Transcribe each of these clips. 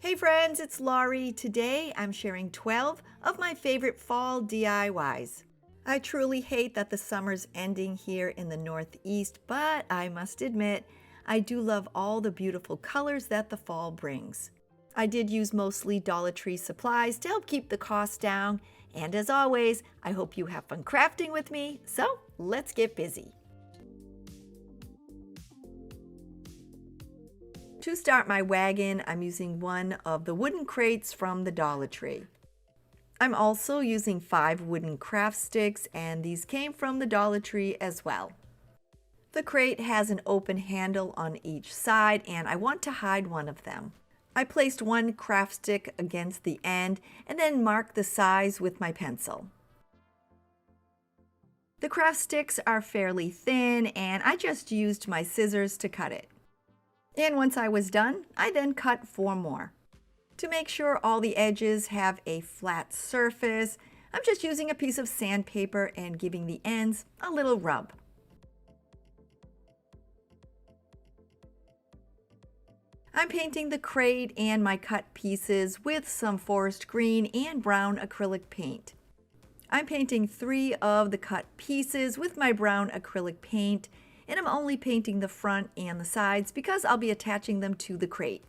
Hey friends, it's Laurie. Today I'm sharing 12 of my favorite fall DIYs. I truly hate that the summer's ending here in the Northeast, but I must admit, I do love all the beautiful colors that the fall brings. I did use mostly Dollar Tree supplies to help keep the cost down, and as always, I hope you have fun crafting with me, so let's get busy. To start my wagon, I'm using one of the wooden crates from the Dollar Tree. I'm also using 5 wooden craft sticks, and these came from the Dollar Tree as well. The crate has an open handle on each side, and I want to hide one of them. I placed one craft stick against the end and then marked the size with my pencil. The craft sticks are fairly thin, and I just used my scissors to cut it. And once I was done, I then cut 4 more. To make sure all the edges have a flat surface, I'm just using a piece of sandpaper and giving the ends a little rub. I'm painting the crate and my cut pieces with some forest green and brown acrylic paint. I'm painting 3 of the cut pieces with my brown acrylic paint, and I'm only painting the front and the sides because I'll be attaching them to the crate.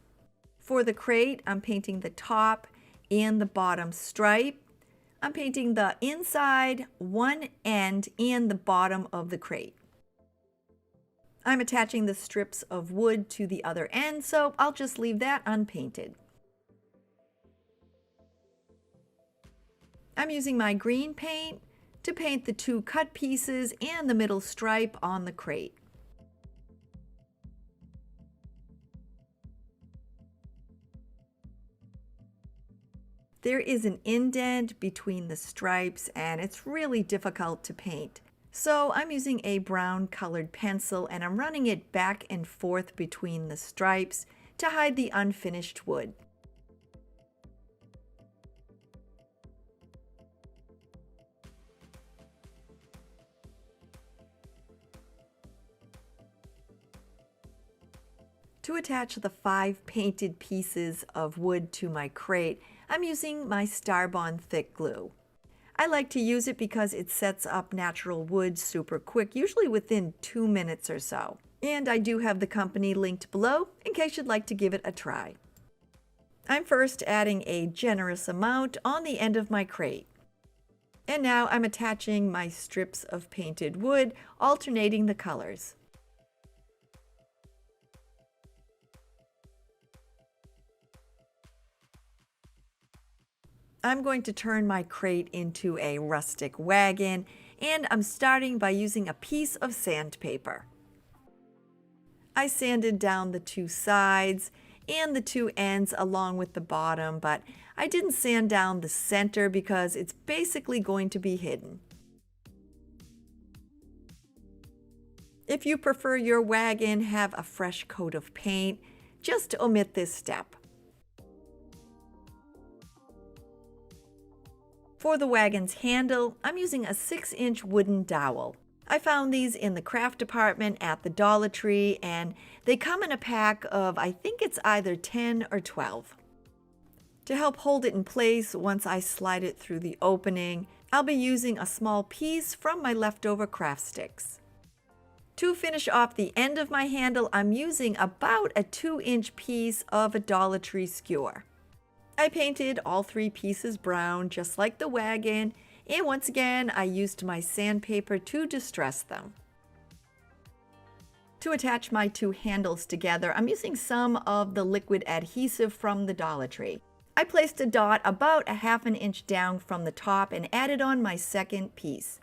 For the crate, I'm painting the top and the bottom stripe. I'm painting the inside, one end, and the bottom of the crate. I'm attaching the strips of wood to the other end, so I'll just leave that unpainted. I'm using my green paint to paint the 2 cut pieces and the middle stripe on the crate. There is an indent between the stripes and it's really difficult to paint. So I'm using a brown colored pencil and I'm running it back and forth between the stripes to hide the unfinished wood. To attach the 5 painted pieces of wood to my crate, I'm using my Starbond thick glue. I like to use it because it sets up natural wood super quick, usually within 2 minutes or so. And I do have the company linked below in case you'd like to give it a try. I'm first adding a generous amount on the end of my crate. And now I'm attaching my strips of painted wood, alternating the colors. I'm going to turn my crate into a rustic wagon, and I'm starting by using a piece of sandpaper. I sanded down the 2 sides and the 2 ends along with the bottom, but I didn't sand down the center because it's basically going to be hidden. If you prefer your wagon have a fresh coat of paint, just omit this step. For the wagon's handle, I'm using a 6-inch wooden dowel. I found these in the craft department at the Dollar Tree, and they come in a pack of, I think it's either 10 or 12. To help hold it in place once I slide it through the opening, I'll be using a small piece from my leftover craft sticks. To finish off the end of my handle, I'm using about a 2-inch piece of a Dollar Tree skewer. I painted all 3 pieces brown, just like the wagon, and once again, I used my sandpaper to distress them. To attach my 2 handles together, I'm using some of the liquid adhesive from the Dollar Tree. I placed a dot about a 1/2 inch down from the top and added on my 2nd piece.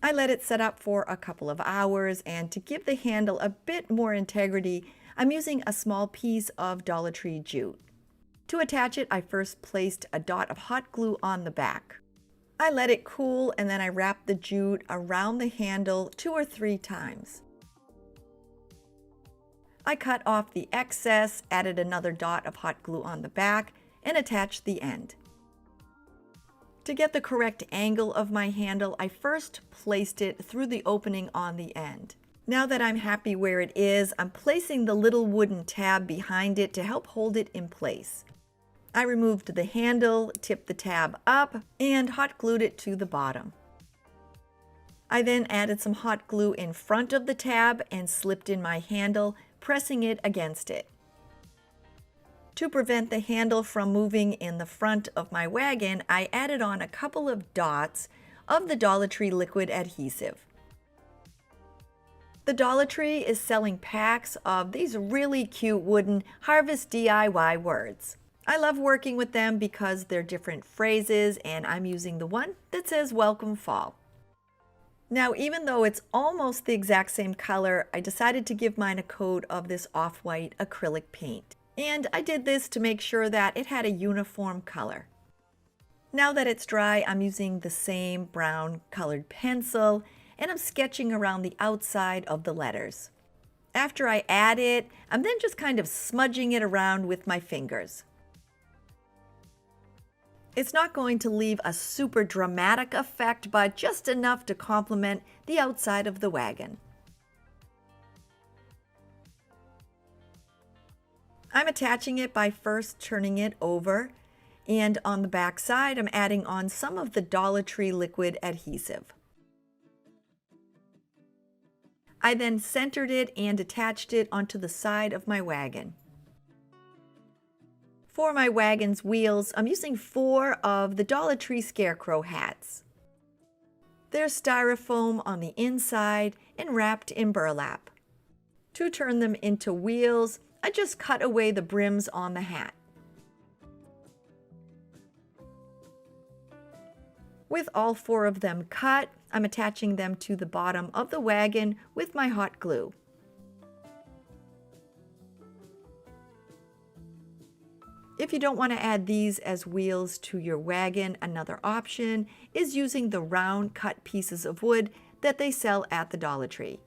I let it set up for a couple of hours, and to give the handle a bit more integrity, I'm using a small piece of Dollar Tree jute. To attach it, I first placed a dot of hot glue on the back. I let it cool and then I wrapped the jute around the handle 2 or 3 times. I cut off the excess, added another dot of hot glue on the back, and attached the end. To get the correct angle of my handle, I first placed it through the opening on the end. Now that I'm happy where it is, I'm placing the little wooden tab behind it to help hold it in place. I removed the handle, tipped the tab up, and hot glued it to the bottom. I then added some hot glue in front of the tab and slipped in my handle, pressing it against it. To prevent the handle from moving in the front of my wagon, I added on a couple of dots of the Dollar Tree liquid adhesive. The Dollar Tree is selling packs of these really cute wooden Harvest DIY words. I love working with them because they're different phrases, and I'm using the one that says Welcome Fall. Now, even though it's almost the exact same color, I decided to give mine a coat of this off-white acrylic paint. And I did this to make sure that it had a uniform color. Now that it's dry, I'm using the same brown colored pencil, and I'm sketching around the outside of the letters. After I add it, I'm then just kind of smudging it around with my fingers. It's not going to leave a super dramatic effect, but just enough to complement the outside of the wagon. I'm attaching it by first turning it over, and on the back side I'm adding on some of the Dollar Tree liquid adhesive. I then centered it and attached it onto the side of my wagon. For my wagon's wheels, I'm using 4 of the Dollar Tree Scarecrow hats. They're styrofoam on the inside and wrapped in burlap. To turn them into wheels, I just cut away the brims on the hat. With all 4 of them cut, I'm attaching them to the bottom of the wagon with my hot glue. If you don't want to add these as wheels to your wagon, another option is using the round cut pieces of wood that they sell at the Dollar Tree.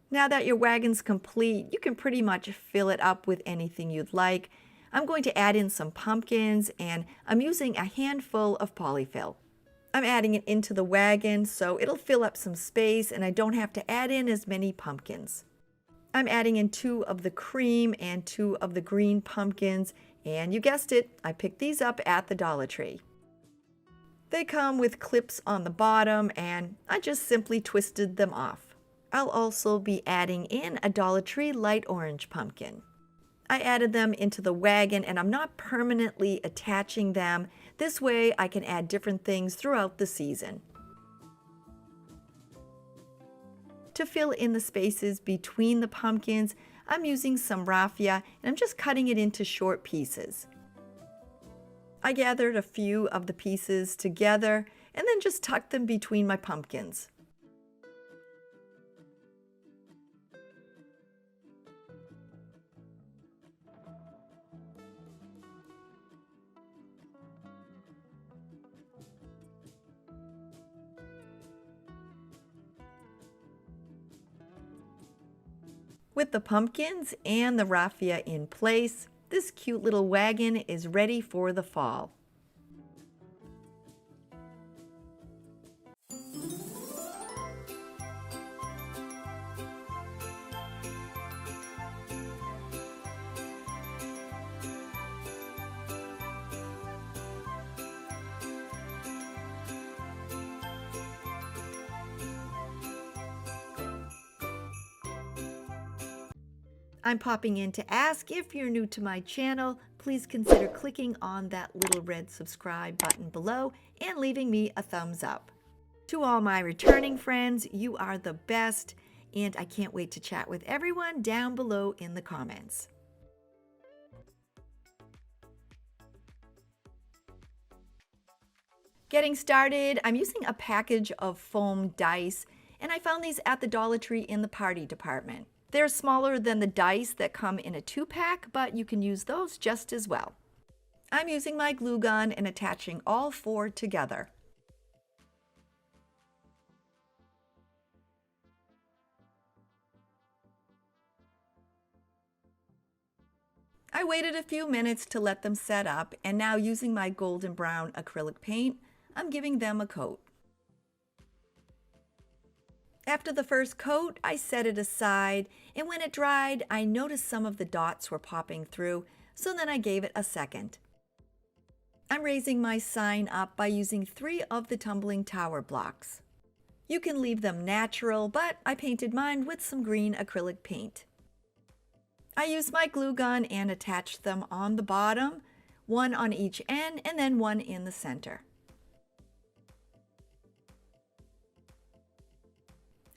Now that your wagon's complete, you can pretty much fill it up with anything you'd like. I'm going to add in some pumpkins, and I'm using a handful of polyfill. I'm adding it into the wagon so it'll fill up some space and I don't have to add in as many pumpkins. I'm adding in 2 of the cream and 2 of the green pumpkins, and you guessed it, I picked these up at the Dollar Tree. They come with clips on the bottom, and I just simply twisted them off. I'll also be adding in a Dollar Tree light orange pumpkin. I added them into the wagon, and I'm not permanently attaching them. This way I can add different things throughout the season. To fill in the spaces between the pumpkins, I'm using some raffia, and I'm just cutting it into short pieces. I gathered a few of the pieces together and then just tucked them between my pumpkins. With the pumpkins and the raffia in place, this cute little wagon is ready for the fall. I'm popping in to ask, if you're new to my channel, please consider clicking on that little red subscribe button below and leaving me a thumbs up. To all my returning friends, you are the best, and I can't wait to chat with everyone down below in the comments. Getting started, I'm using a package of foam dice, and I found these at the Dollar Tree in the party department. They're smaller than the dice that come in a 2-pack, but you can use those just as well. I'm using my glue gun and attaching all 4 together. I waited a few minutes to let them set up, and now using my golden brown acrylic paint, I'm giving them a coat. After the first coat, I set it aside, and when it dried, I noticed some of the dots were popping through, so then I gave it a second. I'm raising my sign up by using 3 of the tumbling tower blocks. You can leave them natural, but I painted mine with some green acrylic paint. I used my glue gun and attached them on the bottom, 1 on each end and then 1 in the center.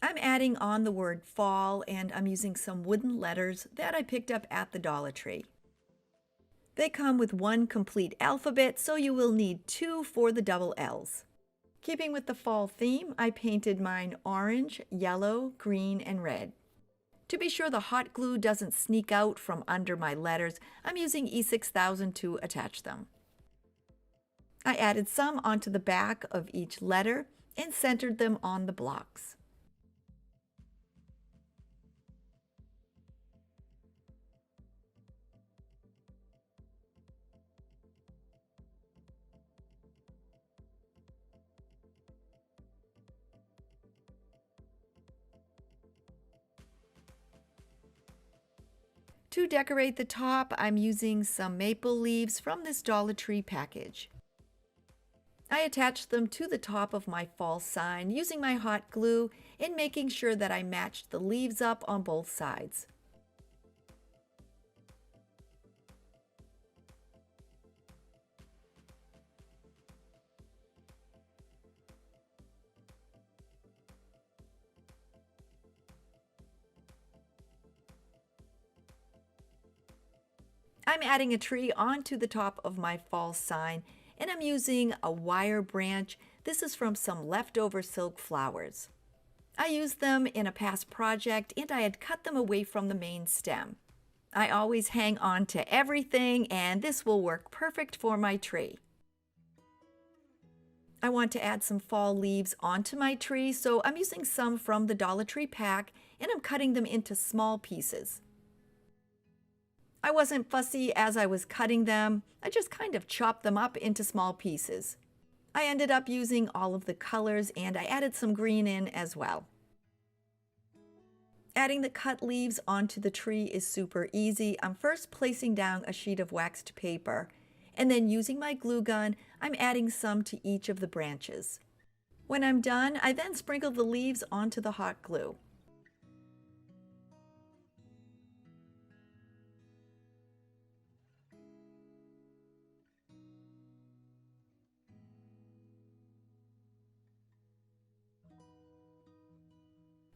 I'm adding on the word fall, and I'm using some wooden letters that I picked up at the Dollar Tree. They come with 1 complete alphabet, so you will need 2 for the double L's. Keeping with the fall theme, I painted mine orange, yellow, green, and red. To be sure the hot glue doesn't sneak out from under my letters, I'm using E6000 to attach them. I added some onto the back of each letter and centered them on the blocks. To decorate the top, I'm using some maple leaves from this Dollar Tree package. I attached them to the top of my fall sign using my hot glue and making sure that I matched the leaves up on both sides. I'm adding a tree onto the top of my fall sign, and I'm using a wire branch. This is from some leftover silk flowers. I used them in a past project and I had cut them away from the main stem. I always hang on to everything, and this will work perfect for my tree. I want to add some fall leaves onto my tree, so I'm using some from the Dollar Tree pack and I'm cutting them into small pieces. I wasn't fussy as I was cutting them. I just kind of chopped them up into small pieces. I ended up using all of the colors, and I added some green in as well. Adding the cut leaves onto the tree is super easy. I'm first placing down a sheet of waxed paper, and then using my glue gun, I'm adding some to each of the branches. When I'm done, I then sprinkle the leaves onto the hot glue.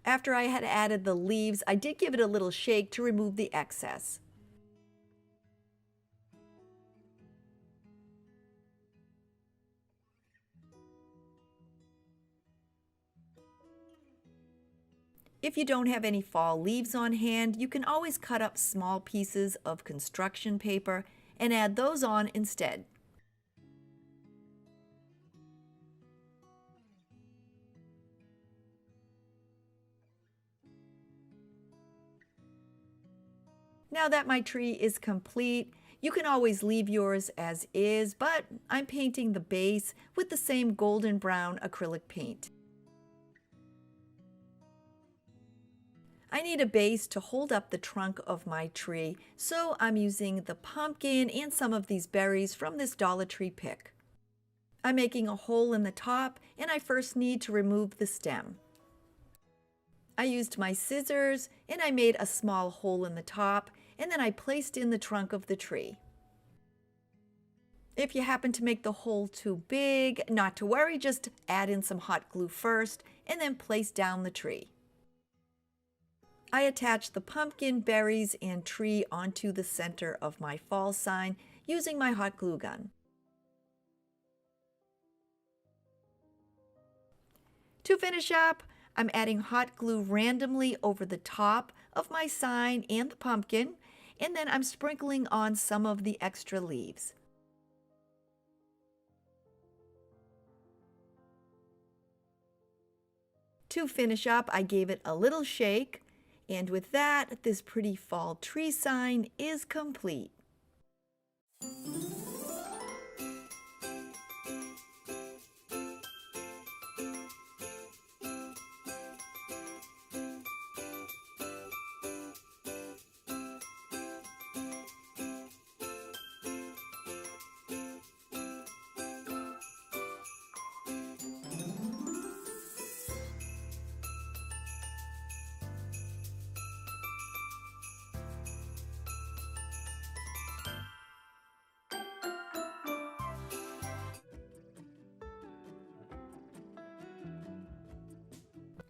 After I had added the leaves, I did give it a little shake to remove the excess. If you don't have any fall leaves on hand, you can always cut up small pieces of construction paper and add those on instead. Now that my tree is complete, you can always leave yours as is, but I'm painting the base with the same golden brown acrylic paint. I need a base to hold up the trunk of my tree, so I'm using the pumpkin and some of these berries from this Dollar Tree pick. I'm making a hole in the top, and I first need to remove the stem. I used my scissors and I made a small hole in the top, and then I placed in the trunk of the tree. If you happen to make the hole too big, not to worry, just add in some hot glue first and then place down the tree. I attached the pumpkin, berries, and tree onto the center of my fall sign using my hot glue gun. To finish up, I'm adding hot glue randomly over the top of my sign and the pumpkin, and then I'm sprinkling on some of the extra leaves. To finish up, I gave it a little shake, and with that, this pretty fall tree sign is complete.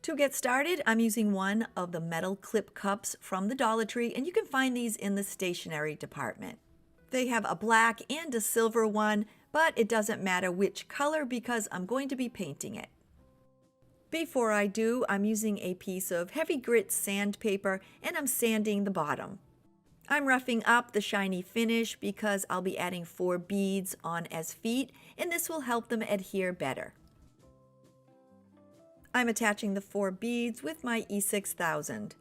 To get started, I'm using one of the metal clip cups from the Dollar Tree, and you can find these in the stationery department. They have a black and a silver one, but it doesn't matter which color because I'm going to be painting it. Before I do, I'm using a piece of heavy grit sandpaper and I'm sanding the bottom. I'm roughing up the shiny finish because I'll be adding 4 beads on as feet, and this will help them adhere better. I'm attaching the 4 beads with my E6000.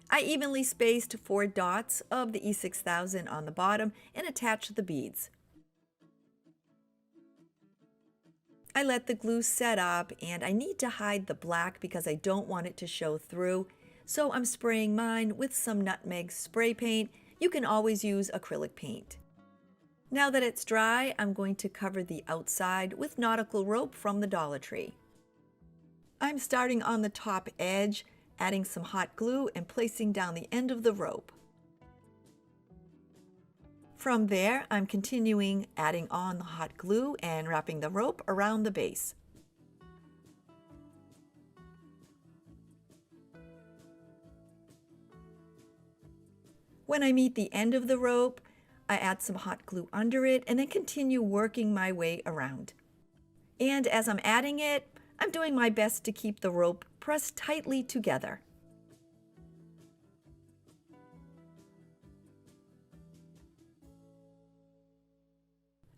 I evenly spaced 4 dots of the E6000 on the bottom and attached the beads. I let the glue set up, and I need to hide the black because I don't want it to show through, so I'm spraying mine with some nutmeg spray paint. You can always use acrylic paint. Now that it's dry, I'm going to cover the outside with nautical rope from the Dollar Tree. I'm starting on the top edge, adding some hot glue and placing down the end of the rope. From there, I'm continuing adding on the hot glue and wrapping the rope around the base. When I meet the end of the rope, I add some hot glue under it and then continue working my way around. And as I'm adding it, I'm doing my best to keep the rope pressed tightly together.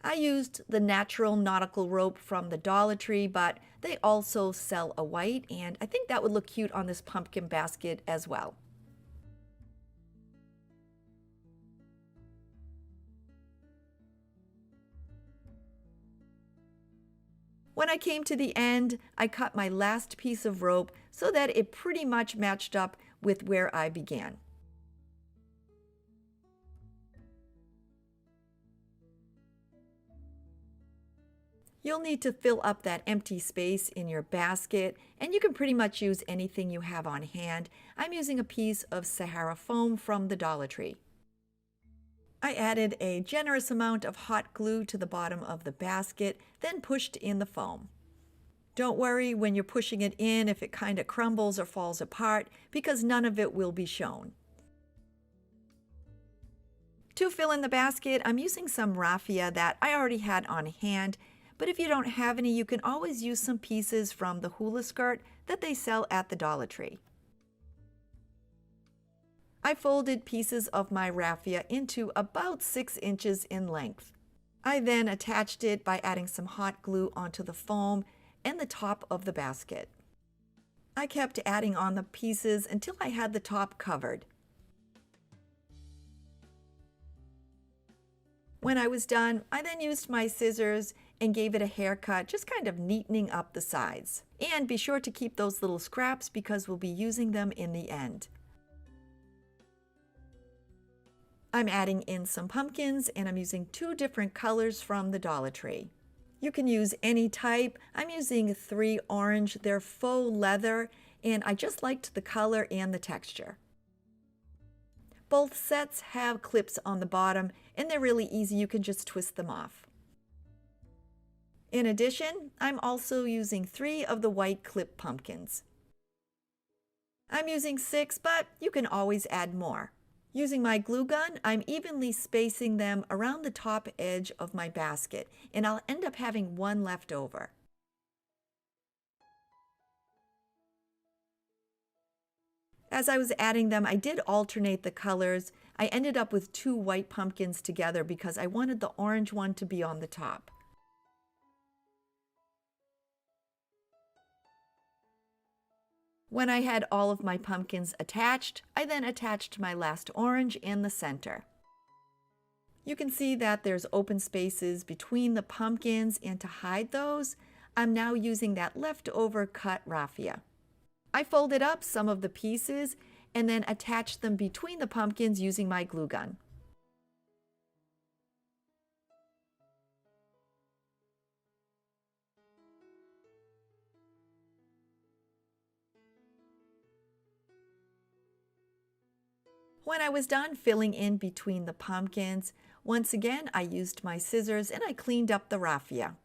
I used the natural nautical rope from the Dollar Tree, but they also sell a white, and I think that would look cute on this pumpkin basket as well. When I came to the end, I cut my last piece of rope so that it pretty much matched up with where I began. You'll need to fill up that empty space in your basket, and you can pretty much use anything you have on hand. I'm using a piece of Sahara foam from the Dollar Tree. I added a generous amount of hot glue to the bottom of the basket, then pushed in the foam. Don't worry when you're pushing it in if it kind of crumbles or falls apart, because none of it will be shown. To fill in the basket, I'm using some raffia that I already had on hand, but if you don't have any, you can always use some pieces from the hula skirt that they sell at the Dollar Tree. I folded pieces of my raffia into about 6 inches in length. I then attached it by adding some hot glue onto the foam and the top of the basket. I kept adding on the pieces until I had the top covered. When I was done, I then used my scissors and gave it a haircut, just kind of neatening up the sides. And be sure to keep those little scraps because we'll be using them in the end. I'm adding in some pumpkins, and I'm using 2 different colors from the Dollar Tree. You can use any type. I'm using 3 orange. They're faux leather, and I just liked the color and the texture. Both sets have clips on the bottom, and they're really easy. You can just twist them off. In addition, I'm also using 3 of the white clip pumpkins. I'm using 6, but you can always add more. Using my glue gun, I'm evenly spacing them around the top edge of my basket, and I'll end up having 1 left over. As I was adding them, I did alternate the colors. I ended up with 2 white pumpkins together because I wanted the orange one to be on the top. When I had all of my pumpkins attached, I then attached my last orange in the center. You can see that there's open spaces between the pumpkins, and to hide those, I'm now using that leftover cut raffia. I folded up some of the pieces and then attached them between the pumpkins using my glue gun. When I was done filling in between the pumpkins, once again I used my scissors and I cleaned up the raffia.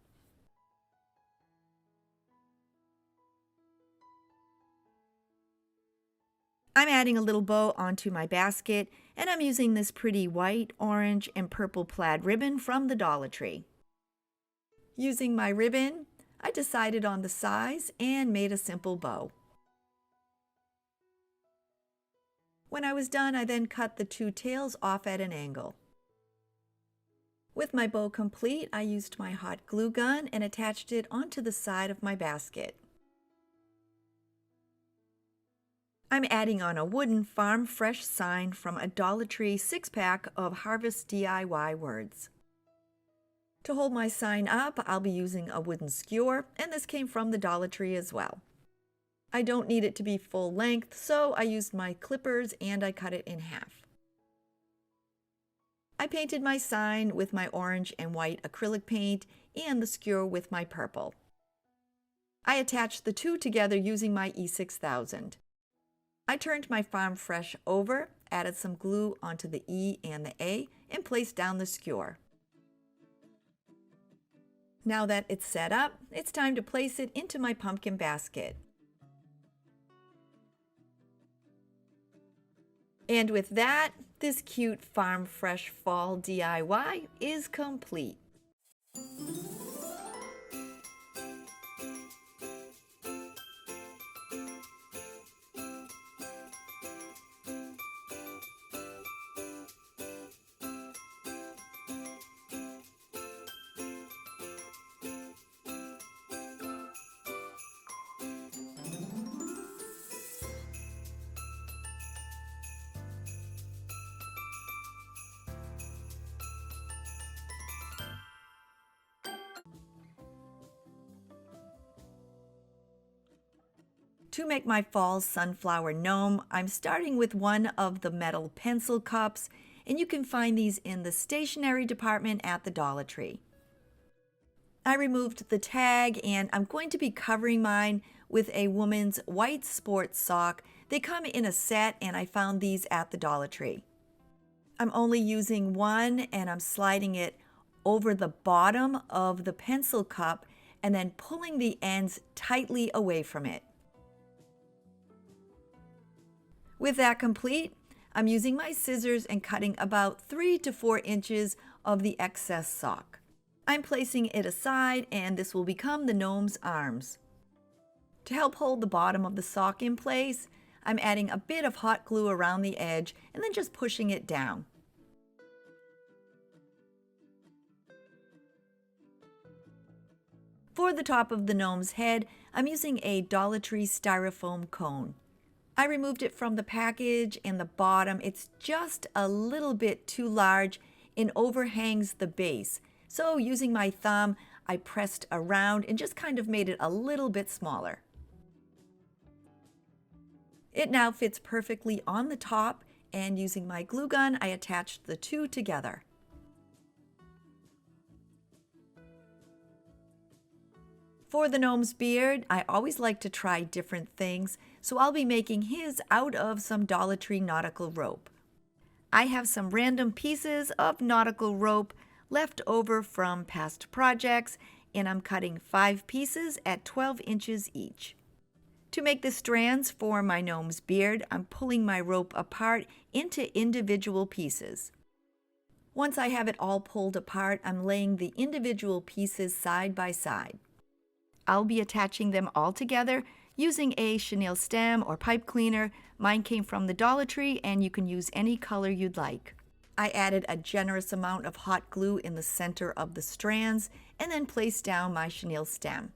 I'm adding a little bow onto my basket, and I'm using this pretty white, orange, and purple plaid ribbon from the Dollar Tree. Using my ribbon, I decided on the size and made a simple bow. When I was done, I then cut the two tails off at an angle. With my bow complete, I used my hot glue gun and attached it onto the side of my basket. I'm adding on a wooden Farm Fresh sign from a Dollar Tree 6-pack of Harvest DIY words. To hold my sign up, I'll be using a wooden skewer, and this came from the Dollar Tree as well. I don't need it to be full length, so I used my clippers and I cut it in half. I painted my sign with my orange and white acrylic paint and the skewer with my purple. I attached the two together using my E6000. I turned my Farm Fresh over, added some glue onto the E and the A, and placed down the skewer. Now that it's set up, it's time to place it into my pumpkin basket. And with that, this cute Farm Fresh fall DIY is complete. To make my fall sunflower gnome, I'm starting with one of the metal pencil cups, and you can find these in the stationery department at the Dollar Tree. I removed the tag, and I'm going to be covering mine with a woman's white sports sock. They come in a set, and I found these at the Dollar Tree. I'm only using one, and I'm sliding it over the bottom of the pencil cup and then pulling the ends tightly away from it. With that complete, I'm using my scissors and cutting about 3 to 4 inches of the excess sock. I'm placing it aside, and this will become the gnome's arms. To help hold the bottom of the sock in place, I'm adding a bit of hot glue around the edge and then just pushing it down. For the top of the gnome's head, I'm using a Dollar Tree styrofoam cone. I removed it from the package and the bottom. It's just a little bit too large and overhangs the base. So using my thumb, I pressed around and just kind of made it a little bit smaller. It now fits perfectly on the top, and using my glue gun, I attached the two together. For the gnome's beard, I always like to try different things, so I'll be making his out of some Dollar Tree nautical rope. I have some random pieces of nautical rope left over from past projects, and I'm cutting 5 pieces at 12 inches each. To make the strands for my gnome's beard, I'm pulling my rope apart into individual pieces. Once I have it all pulled apart, I'm laying the individual pieces side by side. I'll be attaching them all together using a chenille stem or pipe cleaner. Mine came from the Dollar Tree, and you can use any color you'd like. I added a generous amount of hot glue in the center of the strands and then placed down my chenille stem.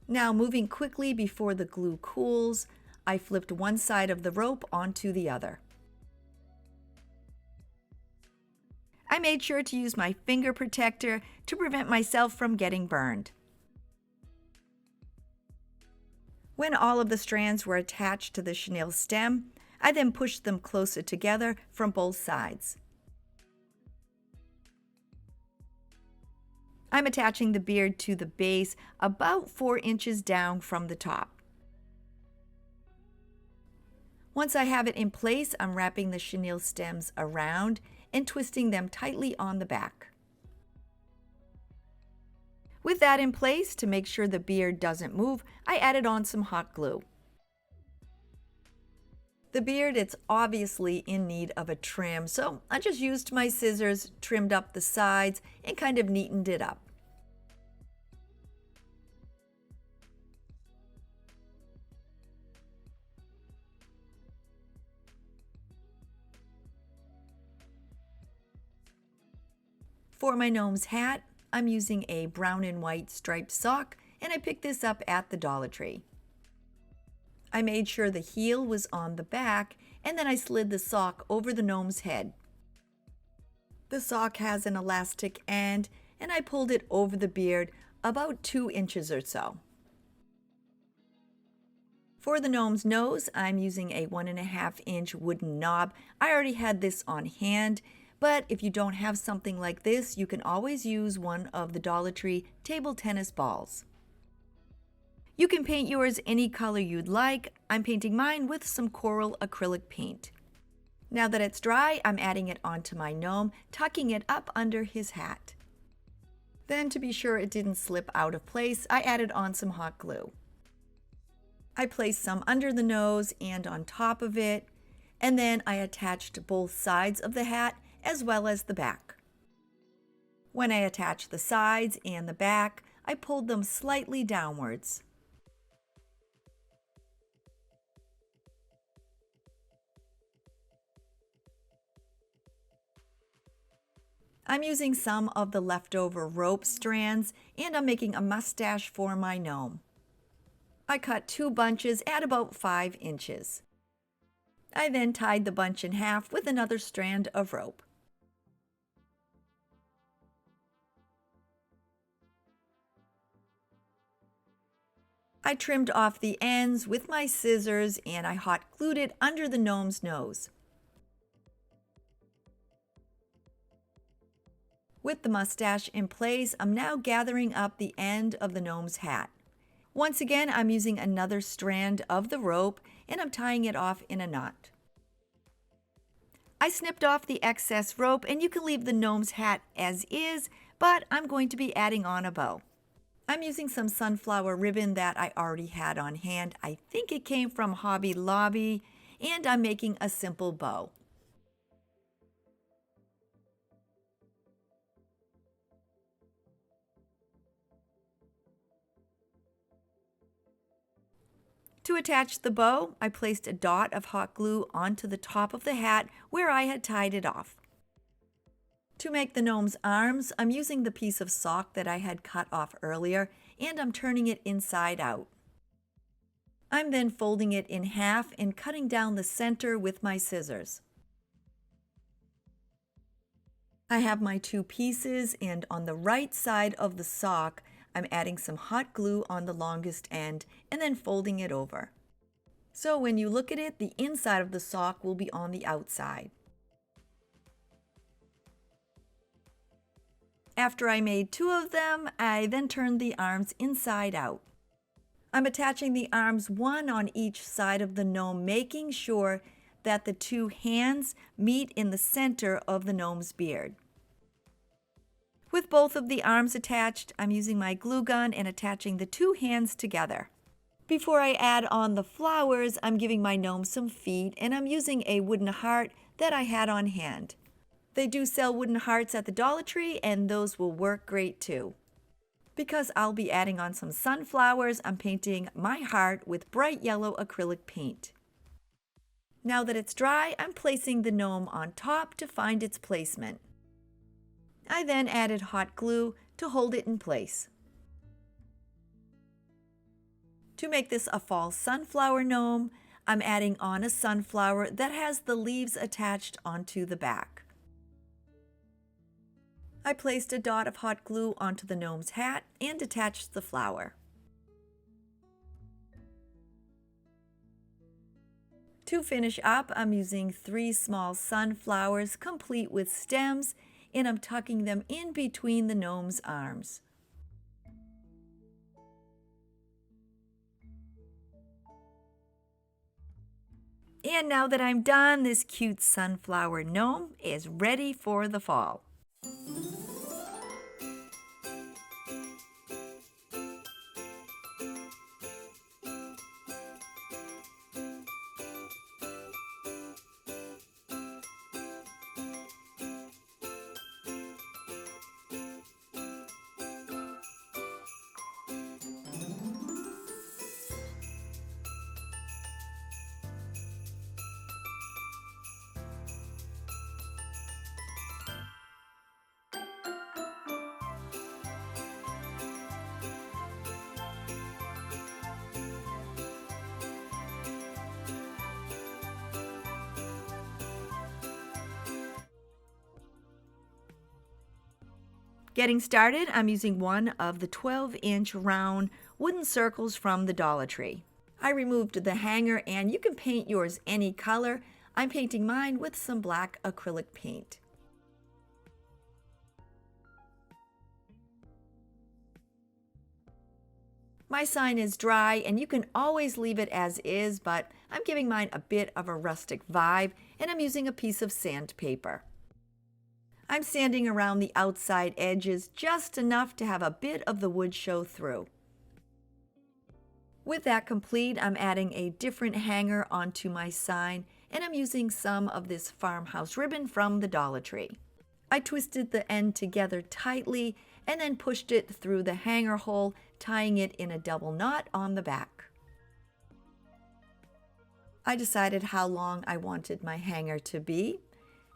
Now, moving quickly before the glue cools, I flipped one side of the rope onto the other. I made sure to use my finger protector to prevent myself from getting burned. When all of the strands were attached to the chenille stem, I then pushed them closer together from both sides. I'm attaching the beard to the base about 4 inches down from the top. Once I have it in place, I'm wrapping the chenille stems around and twisting them tightly on the back. With that in place, to make sure the beard doesn't move, I added on some hot glue. The beard, it's obviously in need of a trim, so I just used my scissors, trimmed up the sides, and kind of neatened it up. For my gnome's hat, I'm using a brown and white striped sock, and I picked this up at the Dollar Tree. I made sure the heel was on the back, and then I slid the sock over the gnome's head. The sock has an elastic end, and I pulled it over the beard about 2 inches or so. For the gnome's nose, I'm using a 1.5-inch wooden knob. I already had this on hand, but if you don't have something like this, you can always use one of the Dollar Tree table tennis balls. You can paint yours any color you'd like. I'm painting mine with some coral acrylic paint. Now that it's dry, I'm adding it onto my gnome, tucking it up under his hat. Then, to be sure it didn't slip out of place, I added on some hot glue. I placed some under the nose and on top of it, and then I attached both sides of the hat as well as the back. When I attached the sides and the back, I pulled them slightly downwards. I'm using some of the leftover rope strands, and I'm making a mustache for my gnome. I cut 2 bunches at about 5 inches. I then tied the bunch in half with another strand of rope. I trimmed off the ends with my scissors, and I hot glued it under the gnome's nose. With the mustache in place, I'm now gathering up the end of the gnome's hat. Once again, I'm using another strand of the rope, and I'm tying it off in a knot. I snipped off the excess rope, and you can leave the gnome's hat as is, but I'm going to be adding on a bow. I'm using some sunflower ribbon that I already had on hand. I think it came from Hobby Lobby, and I'm making a simple bow. To attach the bow, I placed a dot of hot glue onto the top of the hat where I had tied it off. To make the gnome's arms, I'm using the piece of sock that I had cut off earlier, and I'm turning it inside out. I'm then folding it in half and cutting down the center with my scissors. I have my 2 pieces, and on the right side of the sock, I'm adding some hot glue on the longest end and then folding it over. So when you look at it, the inside of the sock will be on the outside. After I made 2 of them, I then turned the arms inside out. I'm attaching the arms one on each side of the gnome, making sure that the 2 hands meet in the center of the gnome's beard. With both of the arms attached, I'm using my glue gun and attaching the 2 hands together. Before I add on the flowers, I'm giving my gnome some feet, and I'm using a wooden heart that I had on hand. They do sell wooden hearts at the Dollar Tree, and those will work great too. Because I'll be adding on some sunflowers, I'm painting my heart with bright yellow acrylic paint. Now that it's dry, I'm placing the gnome on top to find its placement. I then added hot glue to hold it in place. To make this a fall sunflower gnome, I'm adding on a sunflower that has the leaves attached onto the back. I placed a dot of hot glue onto the gnome's hat and attached the flower. To finish up, I'm using 3 small sunflowers complete with stems, and I'm tucking them in between the gnome's arms. And now that I'm done, this cute sunflower gnome is ready for the fall. Getting started, I'm using one of the 12-inch round wooden circles from the Dollar Tree. I removed the hanger, and you can paint yours any color. I'm painting mine with some black acrylic paint. My sign is dry, and you can always leave it as is, but I'm giving mine a bit of a rustic vibe, and I'm using a piece of sandpaper. I'm sanding around the outside edges just enough to have a bit of the wood show through. With that complete, I'm adding a different hanger onto my sign, and I'm using some of this farmhouse ribbon from the Dollar Tree. I twisted the end together tightly and then pushed it through the hanger hole, tying it in a double knot on the back. I decided how long I wanted my hanger to be,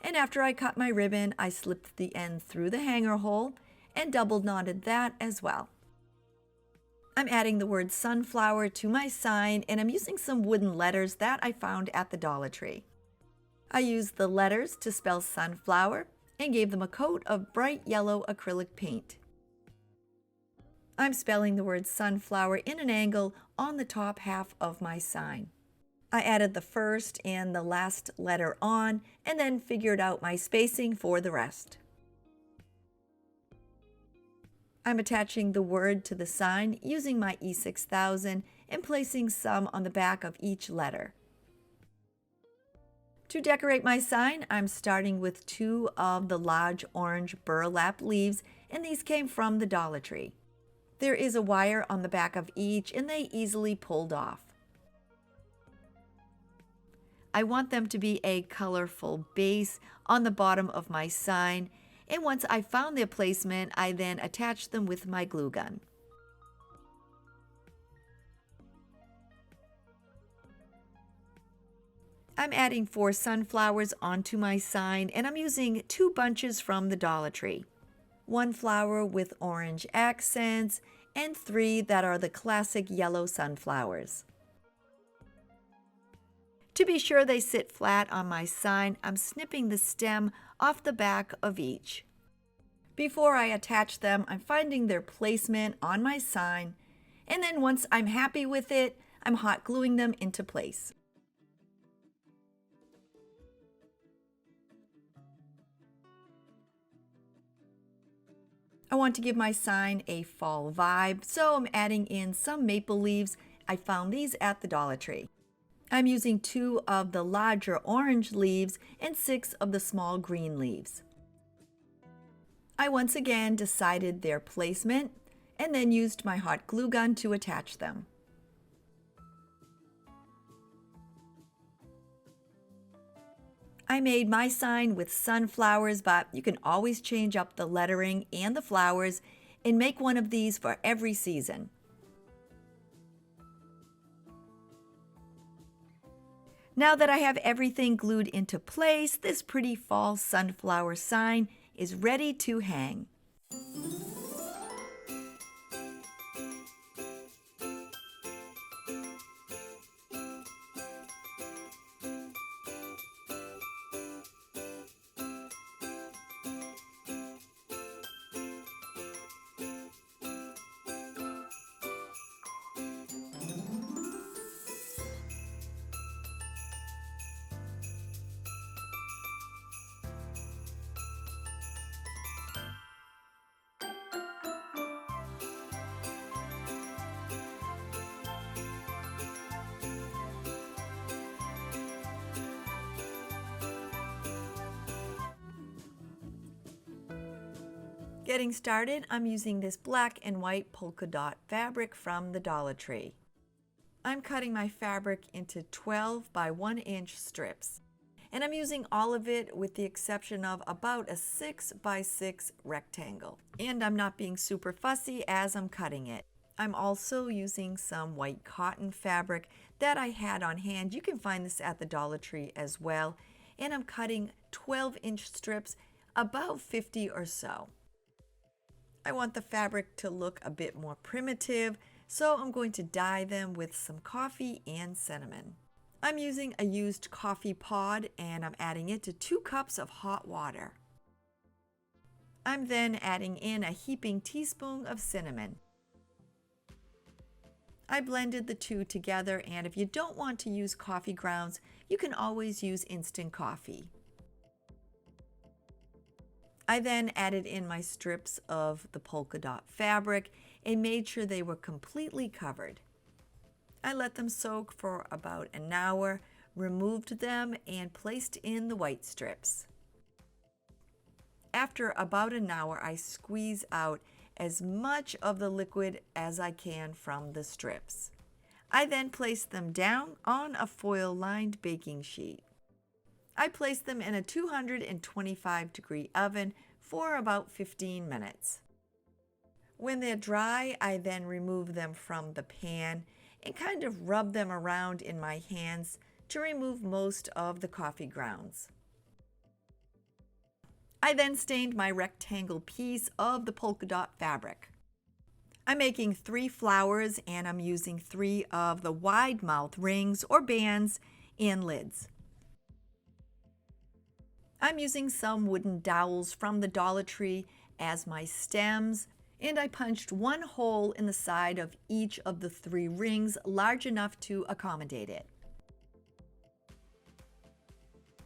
and after I cut my ribbon, I slipped the end through the hanger hole and double knotted that as well. I'm adding the word sunflower to my sign, and I'm using some wooden letters that I found at the Dollar Tree. I used the letters to spell sunflower and gave them a coat of bright yellow acrylic paint. I'm spelling the word sunflower in an angle on the top half of my sign. I added the first and the last letter on, and then figured out my spacing for the rest. I'm attaching the word to the sign using my E6000 and placing some on the back of each letter. To decorate my sign, I'm starting with 2 of the large orange burlap leaves, and these came from the Dollar Tree. There is a wire on the back of each, and they easily pulled off. I want them to be a colorful base on the bottom of my sign, and once I found their placement, I then attached them with my glue gun. I'm adding 4 sunflowers onto my sign, and I'm using 2 bunches from the Dollar Tree. 1 flower with orange accents, and 3 that are the classic yellow sunflowers. To be sure they sit flat on my sign, I'm snipping the stem off the back of each. Before I attach them, I'm finding their placement on my sign, and then once I'm happy with it, I'm hot gluing them into place. I want to give my sign a fall vibe, so I'm adding in some maple leaves. I found these at the Dollar Tree. I'm using 2 of the larger orange leaves and 6 of the small green leaves. I once again decided their placement and then used my hot glue gun to attach them. I made my sign with sunflowers, but you can always change up the lettering and the flowers and make one of these for every season. Now that I have everything glued into place, this pretty fall sunflower sign is ready to hang. Getting started, I'm using this black and white polka dot fabric from the Dollar Tree. I'm cutting my fabric into 12 by 1 inch strips, and I'm using all of it with the exception of about a 6 by 6 rectangle. And I'm not being super fussy as I'm cutting it. I'm also using some white cotton fabric that I had on hand. You can find this at the Dollar Tree as well. And I'm cutting 12-inch strips, about 50 or so. I want the fabric to look a bit more primitive, so I'm going to dye them with some coffee and cinnamon. I'm using a used coffee pod, and I'm adding it to 2 cups of hot water. I'm then adding in a heaping teaspoon of cinnamon. I blended the two together, and if you don't want to use coffee grounds, you can always use instant coffee. I then added in my strips of the polka dot fabric and made sure they were completely covered. I let them soak for about an hour, removed them, and placed in the white strips. After about an hour, I squeeze out as much of the liquid as I can from the strips. I then place them down on a foil-lined baking sheet. I place them in a 225-degree oven for about 15 minutes. When they're dry, I then remove them from the pan and kind of rub them around in my hands to remove most of the coffee grounds. I then stained my rectangle piece of the polka dot fabric. I'm making 3 flowers, and I'm using 3 of the wide mouth rings or bands and lids. I'm using some wooden dowels from the Dollar Tree as my stems, and I punched 1 hole in the side of each of the 3 rings large enough to accommodate it.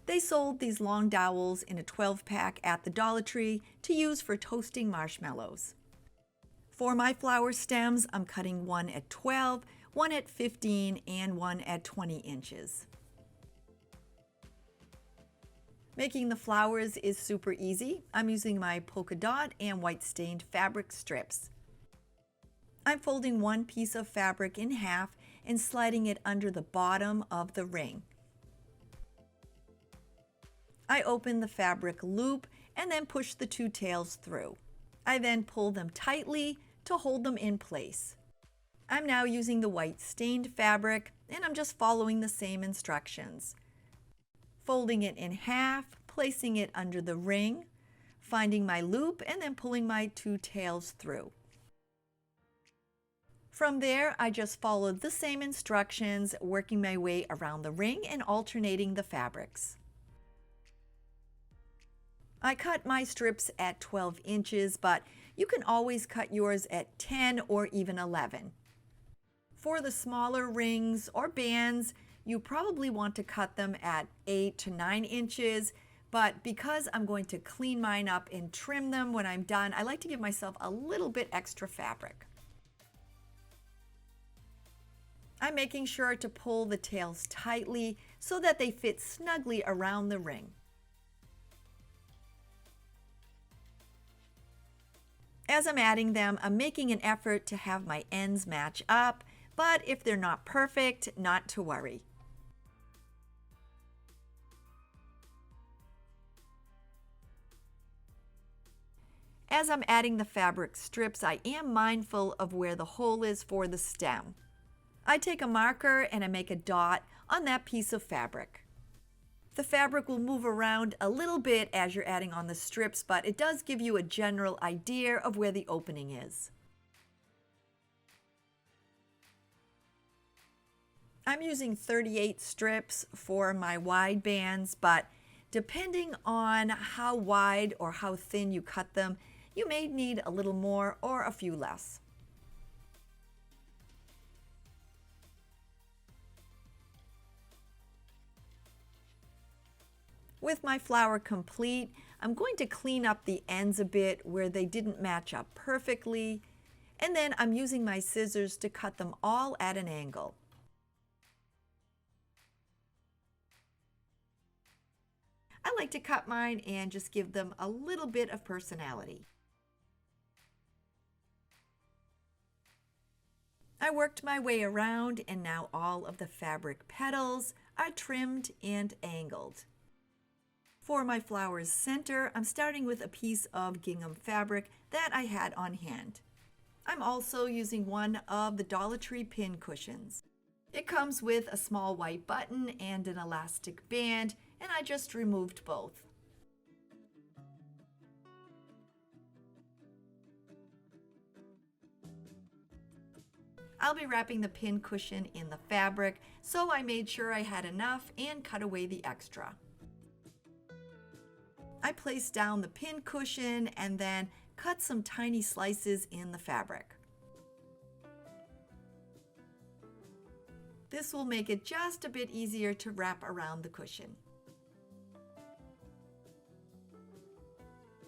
They sold these long dowels in a 12-pack at the Dollar Tree to use for toasting marshmallows. For my flower stems, I'm cutting one at 12, one at 15, and one at 20 inches. Making the flowers is super easy. I'm using my polka dot and white stained fabric strips. I'm folding one piece of fabric in half and sliding it under the bottom of the ring. I open the fabric loop and then push the 2 tails through. I then pull them tightly to hold them in place. I'm now using the white stained fabric, and I'm just following the same instructions. Folding it in half, placing it under the ring, finding my loop, and then pulling my 2 tails through. From there, I just followed the same instructions, working my way around the ring and alternating the fabrics. I cut my strips at 12 inches, but you can always cut yours at 10 or even 11. For the smaller rings or bands, you probably want to cut them at 8 to 9 inches, but because I'm going to clean mine up and trim them when I'm done, I like to give myself a little bit extra fabric. I'm making sure to pull the tails tightly so that they fit snugly around the ring. As I'm adding them, I'm making an effort to have my ends match up, but if they're not perfect, not to worry. As I'm adding the fabric strips, I am mindful of where the hole is for the stem. I take a marker and I make a dot on that piece of fabric. The fabric will move around a little bit as you're adding on the strips, but it does give you a general idea of where the opening is. I'm using 38 strips for my wide bands, but depending on how wide or how thin you cut them, you may need a little more or a few less. With my flower complete, I'm going to clean up the ends a bit where they didn't match up perfectly, and then I'm using my scissors to cut them all at an angle. I like to cut mine and just give them a little bit of personality. I worked my way around, and now all of the fabric petals are trimmed and angled. For my flower's center, I'm starting with a piece of gingham fabric that I had on hand. I'm also using one of the Dollar Tree pin cushions. It comes with a small white button and an elastic band, and I just removed both. I'll be wrapping the pin cushion in the fabric, so I made sure I had enough and cut away the extra. I placed down the pin cushion and then cut some tiny slices in the fabric. This will make it just a bit easier to wrap around the cushion.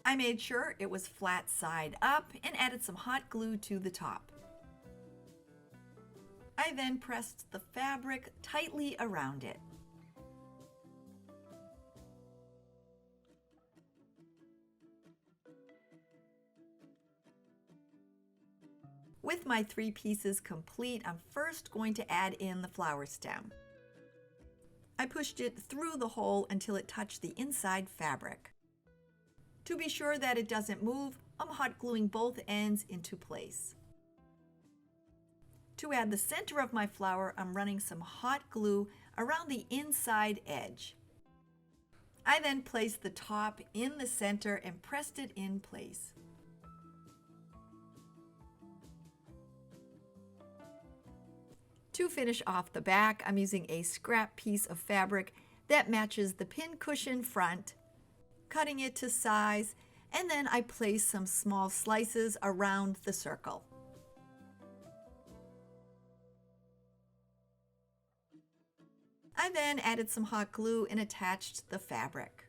I made sure it was flat side up and added some hot glue to the top. I then pressed the fabric tightly around it. With my 3 pieces complete, I'm first going to add in the flower stem. I pushed it through the hole until it touched the inside fabric. To be sure that it doesn't move, I'm hot gluing both ends into place. To add the center of my flower, I'm running some hot glue around the inside edge. I then placed the top in the center and pressed it in place. To finish off the back, I'm using a scrap piece of fabric that matches the pin cushion front, cutting it to size, and then I place some small slices around the circle. I then added some hot glue and attached the fabric.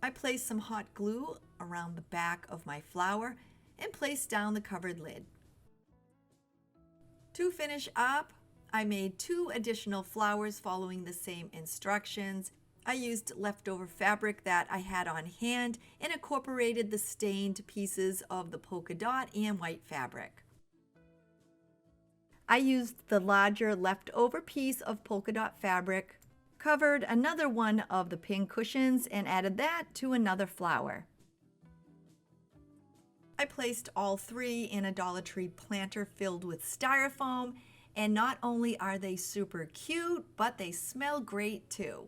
I placed some hot glue around the back of my flower and placed down the covered lid. To finish up, I made 2 additional flowers following the same instructions. I used leftover fabric that I had on hand and incorporated the stained pieces of the polka dot and white fabric. I used the larger leftover piece of polka dot fabric, covered another one of the pin cushions, and added that to another flower. I placed all 3 in a Dollar Tree planter filled with styrofoam, and not only are they super cute, but they smell great too.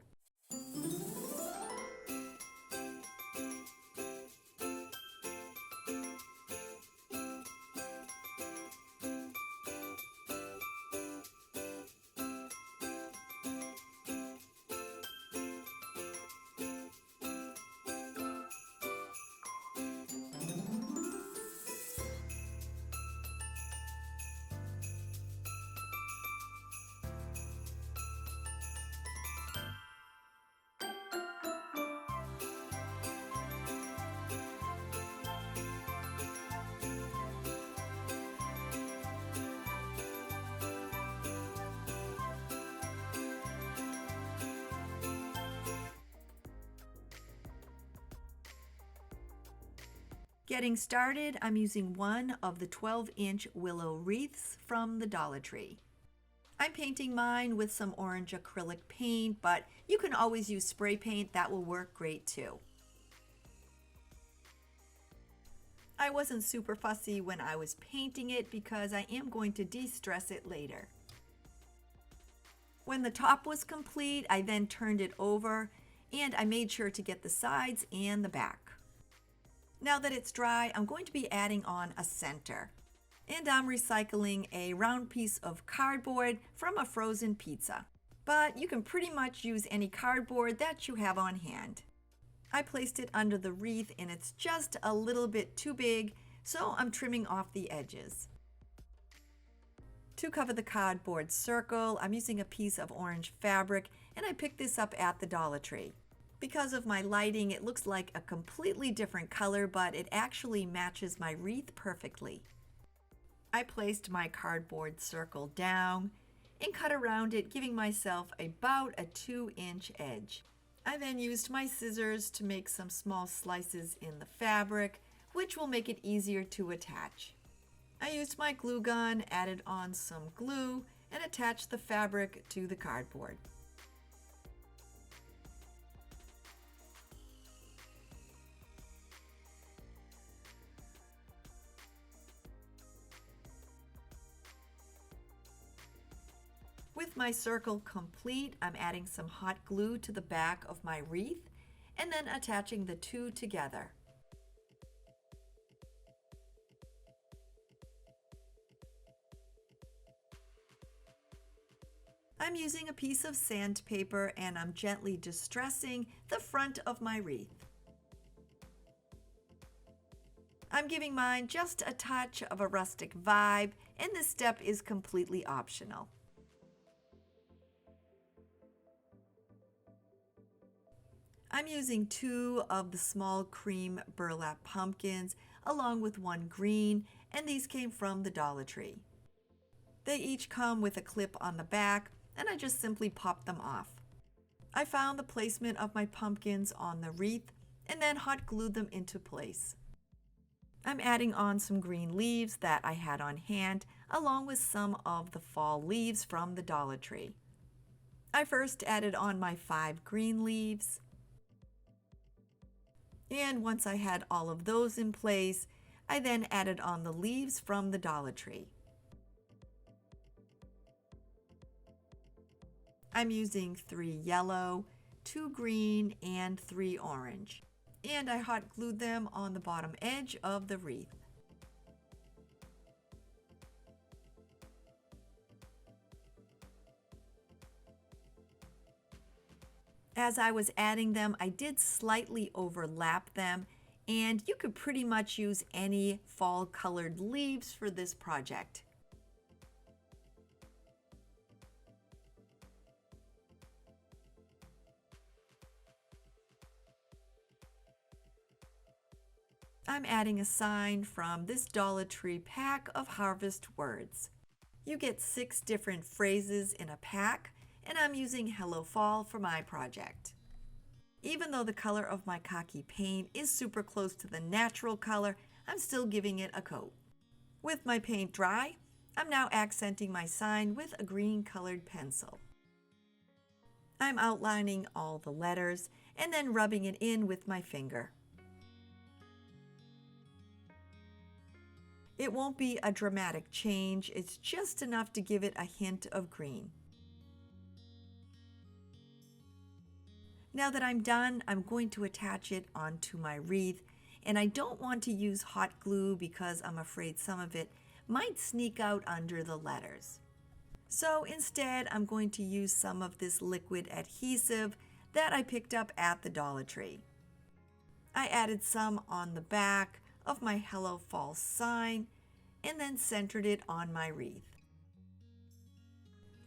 Getting started, I'm using one of the 12-inch willow wreaths from the Dollar Tree. I'm painting mine with some orange acrylic paint, but you can always use spray paint. That will work great too. I wasn't super fussy when I was painting it because I am going to de-stress it later. When the top was complete, I then turned it over and I made sure to get the sides and the back. Now that it's dry, I'm going to be adding on a center. And I'm recycling a round piece of cardboard from a frozen pizza. But you can pretty much use any cardboard that you have on hand. I placed it under the wreath and it's just a little bit too big, so I'm trimming off the edges. To cover the cardboard circle, I'm using a piece of orange fabric, and I picked this up at the Dollar Tree. Because of my lighting, it looks like a completely different color, but it actually matches my wreath perfectly. I placed my cardboard circle down and cut around it, giving myself about a 2-inch edge. I then used my scissors to make some small slices in the fabric, which will make it easier to attach. I used my glue gun, added on some glue, and attached the fabric to the cardboard. With my circle complete, I'm adding some hot glue to the back of my wreath and then attaching the 2 together. I'm using a piece of sandpaper and I'm gently distressing the front of my wreath. I'm giving mine just a touch of a rustic vibe, and this step is completely optional. I'm using 2 of the small cream burlap pumpkins along with 1 green, and these came from the Dollar Tree. They each come with a clip on the back, and I just simply pop them off. I found the placement of my pumpkins on the wreath and then hot glued them into place. I'm adding on some green leaves that I had on hand, along with some of the fall leaves from the Dollar Tree. I first added on my 5 green leaves, and once I had all of those in place, I then added on the leaves from the Dollar Tree. I'm using 3 yellow, 2 green, and 3 orange. And I hot glued them on the bottom edge of the wreath. As I was adding them, I did slightly overlap them, and you could pretty much use any fall colored leaves for this project. I'm adding a sign from this Dollar Tree pack of Harvest Words. You get 6 different phrases in a pack, and I'm using Hello Fall for my project. Even though the color of my khaki paint is super close to the natural color, I'm still giving it a coat. With my paint dry, I'm now accenting my sign with a green colored pencil. I'm outlining all the letters and then rubbing it in with my finger. It won't be a dramatic change, it's just enough to give it a hint of green. Now that I'm done, I'm going to attach it onto my wreath, and I don't want to use hot glue because I'm afraid some of it might sneak out under the letters. So instead, I'm going to use some of this liquid adhesive that I picked up at the Dollar Tree. I added some on the back of my Hello Fall sign and then centered it on my wreath.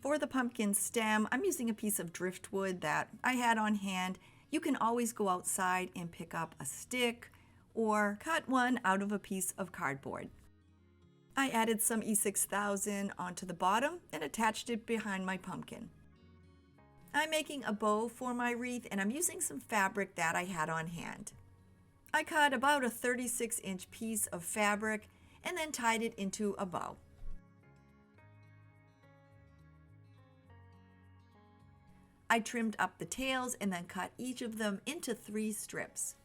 For the pumpkin stem, I'm using a piece of driftwood that I had on hand. You can always go outside and pick up a stick or cut one out of a piece of cardboard. I added some E6000 onto the bottom and attached it behind my pumpkin. I'm making a bow for my wreath and I'm using some fabric that I had on hand. I cut about a 36-inch piece of fabric and then tied it into a bow. I trimmed up the tails and then cut each of them into 3 strips.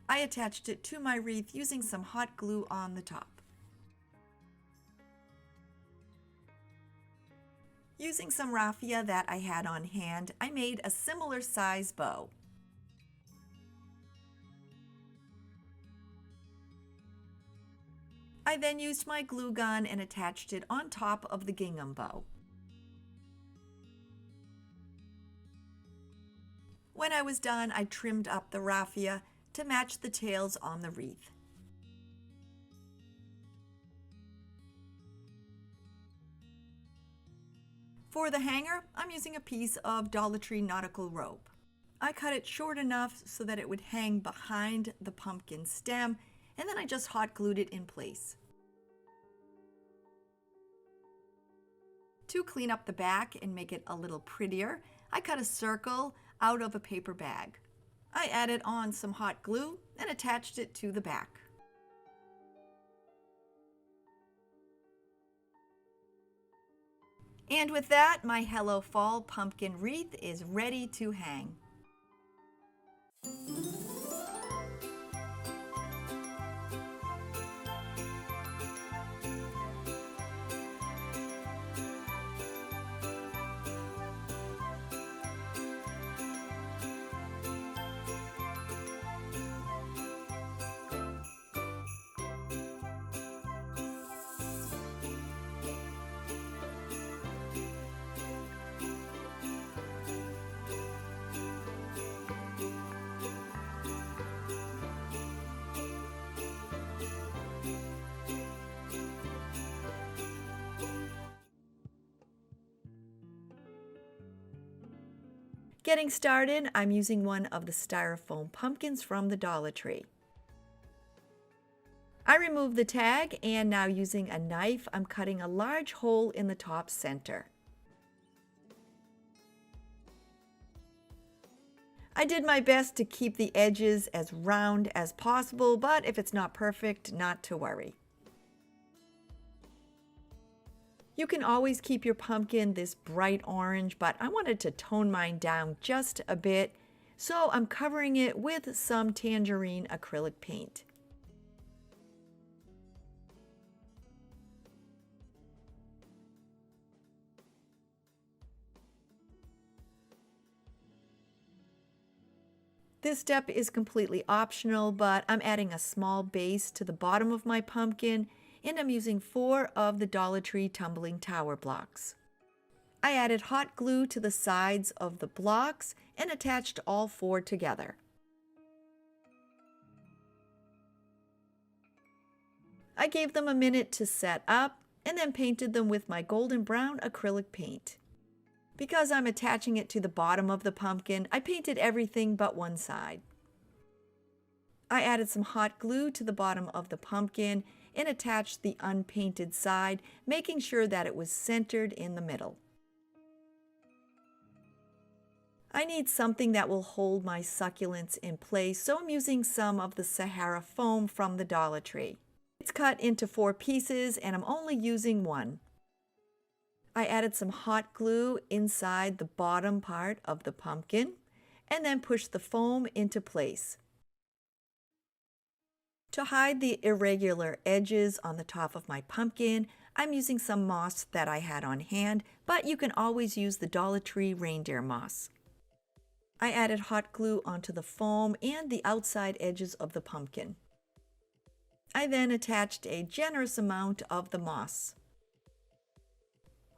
I attached it to my wreath using some hot glue on the top. Using some raffia that I had on hand, I made a similar size bow. I then used my glue gun and attached it on top of the gingham bow. When I was done, I trimmed up the raffia to match the tails on the wreath. For the hanger, I'm using a piece of Dollar Tree nautical rope. I cut it short enough so that it would hang behind the pumpkin stem, and then I just hot glued it in place. To clean up the back and make it a little prettier, I cut a circle out of a paper bag. I added on some hot glue and attached it to the back. And with that, my Hello Fall pumpkin wreath is ready to hang. Getting started, I'm using one of the styrofoam pumpkins from the Dollar Tree. I removed the tag, and now using a knife, I'm cutting a large hole in the top center. I did my best to keep the edges as round as possible, but if it's not perfect, not to worry. You can always keep your pumpkin this bright orange, but I wanted to tone mine down just a bit, so I'm covering it with some tangerine acrylic paint. This step is completely optional, but I'm adding a small base to the bottom of my pumpkin, and I'm using 4 of the Dollar Tree tumbling tower blocks. I added hot glue to the sides of the blocks and attached all 4 together. I gave them a minute to set up and then painted them with my golden brown acrylic paint. Because I'm attaching it to the bottom of the pumpkin, I painted everything but one side. I added some hot glue to the bottom of the pumpkin and attached the unpainted side, making sure that it was centered in the middle. I need something that will hold my succulents in place, so I'm using some of the Sahara foam from the Dollar Tree. It's cut into 4 pieces and I'm only using 1. I added some hot glue inside the bottom part of the pumpkin and then pushed the foam into place. To hide the irregular edges on the top of my pumpkin, I'm using some moss that I had on hand, but you can always use the Dollar Tree reindeer moss. I added hot glue onto the foam and the outside edges of the pumpkin. I then attached a generous amount of the moss.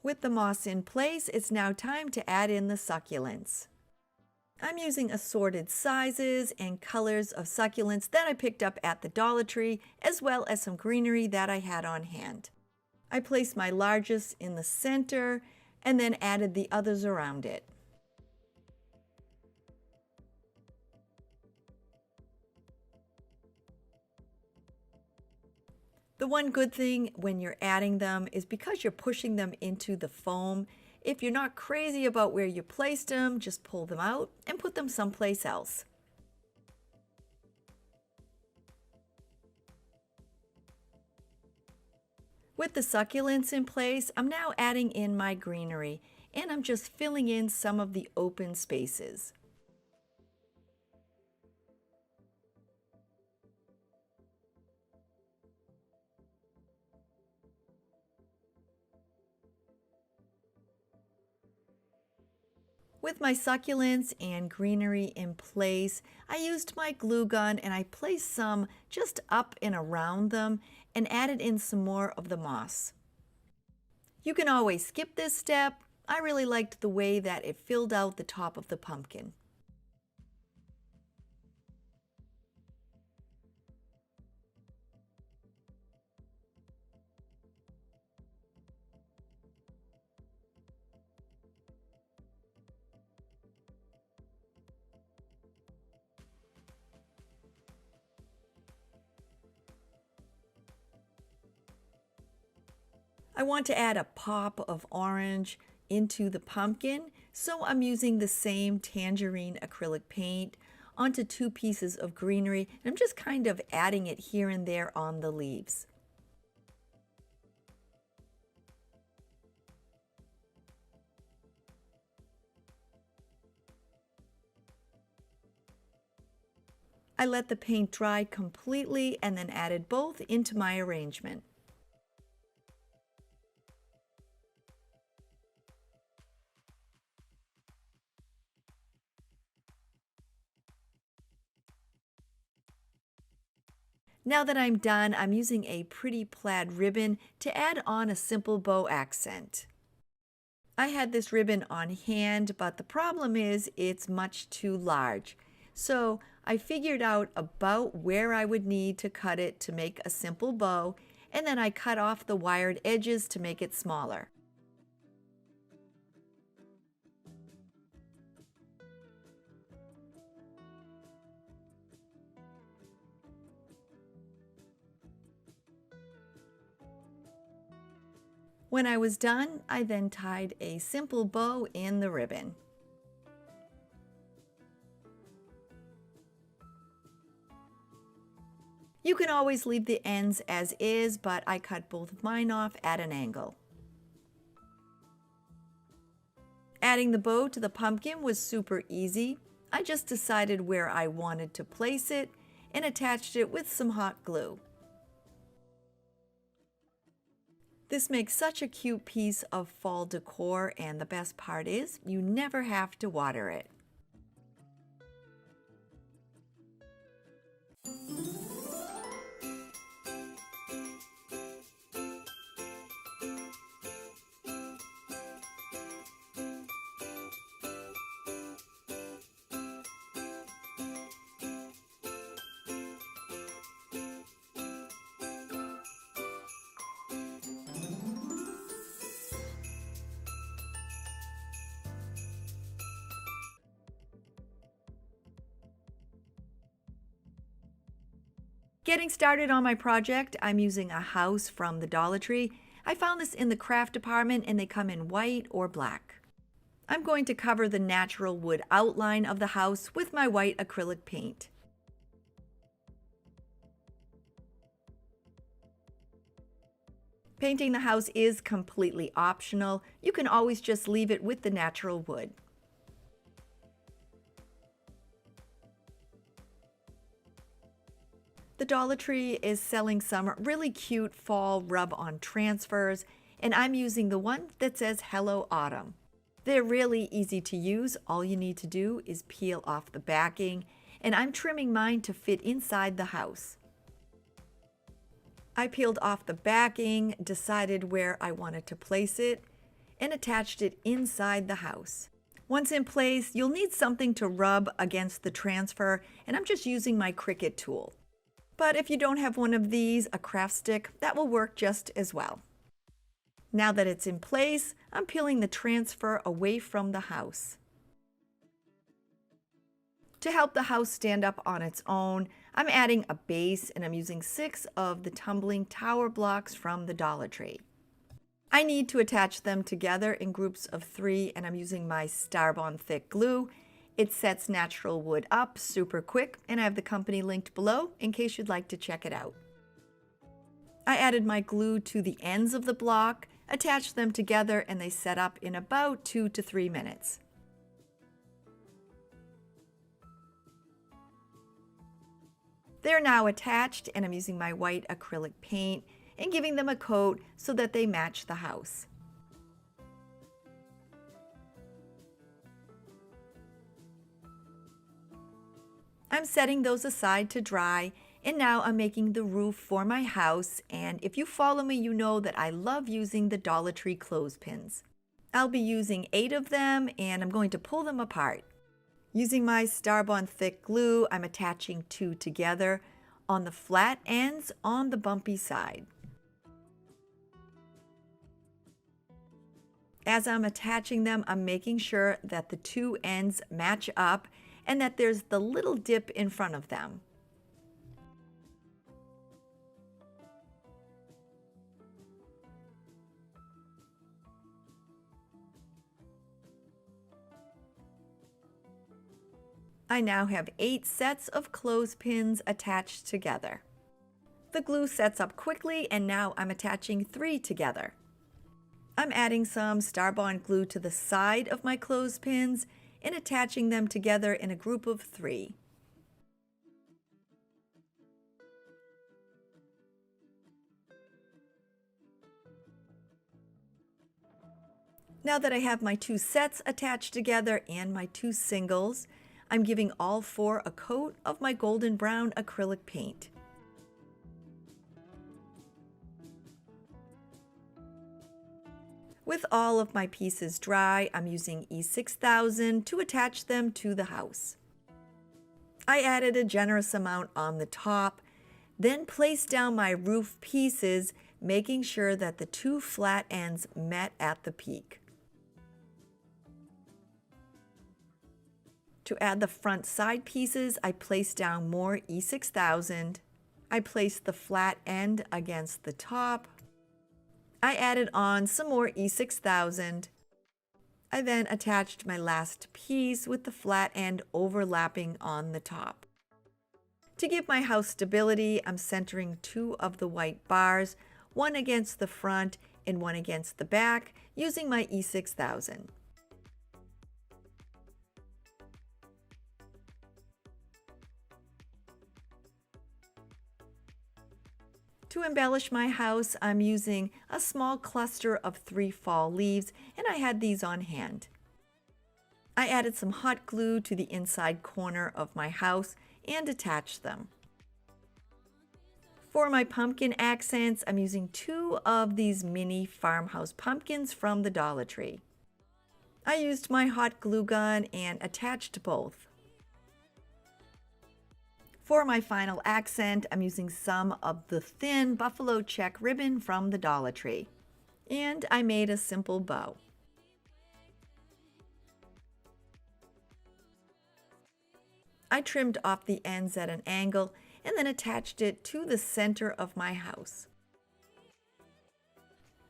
With the moss in place, it's now time to add in the succulents. I'm using assorted sizes and colors of succulents that I picked up at the Dollar Tree, as well as some greenery that I had on hand. I placed my largest in the center and then added the others around it. The one good thing when you're adding them is because you're pushing them into the foam. If you're not crazy about where you placed them, just pull them out and put them someplace else. With the succulents in place, I'm now adding in my greenery, and I'm just filling in some of the open spaces. With my succulents and greenery in place, I used my glue gun and I placed some just up and around them and added in some more of the moss. You can always skip this step. I really liked the way that it filled out the top of the pumpkin. I want to add a pop of orange into the pumpkin, so I'm using the same tangerine acrylic paint onto 2 pieces of greenery. I'm just kind of adding it here and there on the leaves. I let the paint dry completely and then added both into my arrangement. Now that I'm done, I'm using a pretty plaid ribbon to add on a simple bow accent. I had this ribbon on hand, but the problem is it's much too large. So I figured out about where I would need to cut it to make a simple bow, and then I cut off the wired edges to make it smaller. When I was done, I then tied a simple bow in the ribbon. You can always leave the ends as is, but I cut both of mine off at an angle. Adding the bow to the pumpkin was super easy. I just decided where I wanted to place it and attached it with some hot glue. This makes such a cute piece of fall decor, and the best part is you never have to water it. Getting started on my project, I'm using a house from the Dollar Tree. I found this in the craft department and they come in white or black. I'm going to cover the natural wood outline of the house with my white acrylic paint. Painting the house is completely optional. You can always just leave it with the natural wood. The Dollar Tree is selling some really cute fall rub-on transfers, and I'm using the one that says Hello Autumn. They're really easy to use. All you need to do is peel off the backing, and I'm trimming mine to fit inside the house. I peeled off the backing, decided where I wanted to place it, and attached it inside the house. Once in place, you'll need something to rub against the transfer, and I'm just using my Cricut tool. But if you don't have one of these, a craft stick, that will work just as well. Now that it's in place, I'm peeling the transfer away from the house. To help the house stand up on its own, I'm adding a base and I'm using 6 of the tumbling tower blocks from the Dollar Tree. I need to attach them together in groups of 3 and I'm using my Starbond thick glue. It sets natural wood up super quick, and I have the company linked below in case you'd like to check it out. I added my glue to the ends of the block, attached them together, and they set up in about 2 to 3 minutes. They're now attached, and I'm using my white acrylic paint and giving them a coat so that they match the house. I'm setting those aside to dry, and now I'm making the roof for my house, and if you follow me, you know that I love using the Dollar Tree clothespins. I'll be using 8 of them, and I'm going to pull them apart. Using my Starbond thick glue, I'm attaching 2 together on the flat ends on the bumpy side. As I'm attaching them, I'm making sure that the 2 ends match up and that there's the little dip in front of them. I now have 8 sets of clothespins attached together. The glue sets up quickly, and now I'm attaching 3 together. I'm adding some Starbond glue to the side of my clothespins and attaching them together in a group of 3. Now that I have my 2 sets attached together and my 2 singles, I'm giving all 4 a coat of my golden brown acrylic paint. With all of my pieces dry, I'm using E6000 to attach them to the house. I added a generous amount on the top, then placed down my roof pieces, making sure that the 2 flat ends met at the peak. To add the front side pieces, I placed down more E6000. I placed the flat end against the top. I added on some more E6000. I then attached my last piece with the flat end overlapping on the top. To give my house stability, I'm centering 2 of the white bars, one against the front and one against the back, using my E6000. To embellish my house, I'm using a small cluster of 3 fall leaves, and I had these on hand. I added some hot glue to the inside corner of my house and attached them. For my pumpkin accents, I'm using 2 of these mini farmhouse pumpkins from the Dollar Tree. I used my hot glue gun and attached both. For my final accent, I'm using some of the thin buffalo check ribbon from the Dollar Tree. And I made a simple bow. I trimmed off the ends at an angle and then attached it to the center of my house.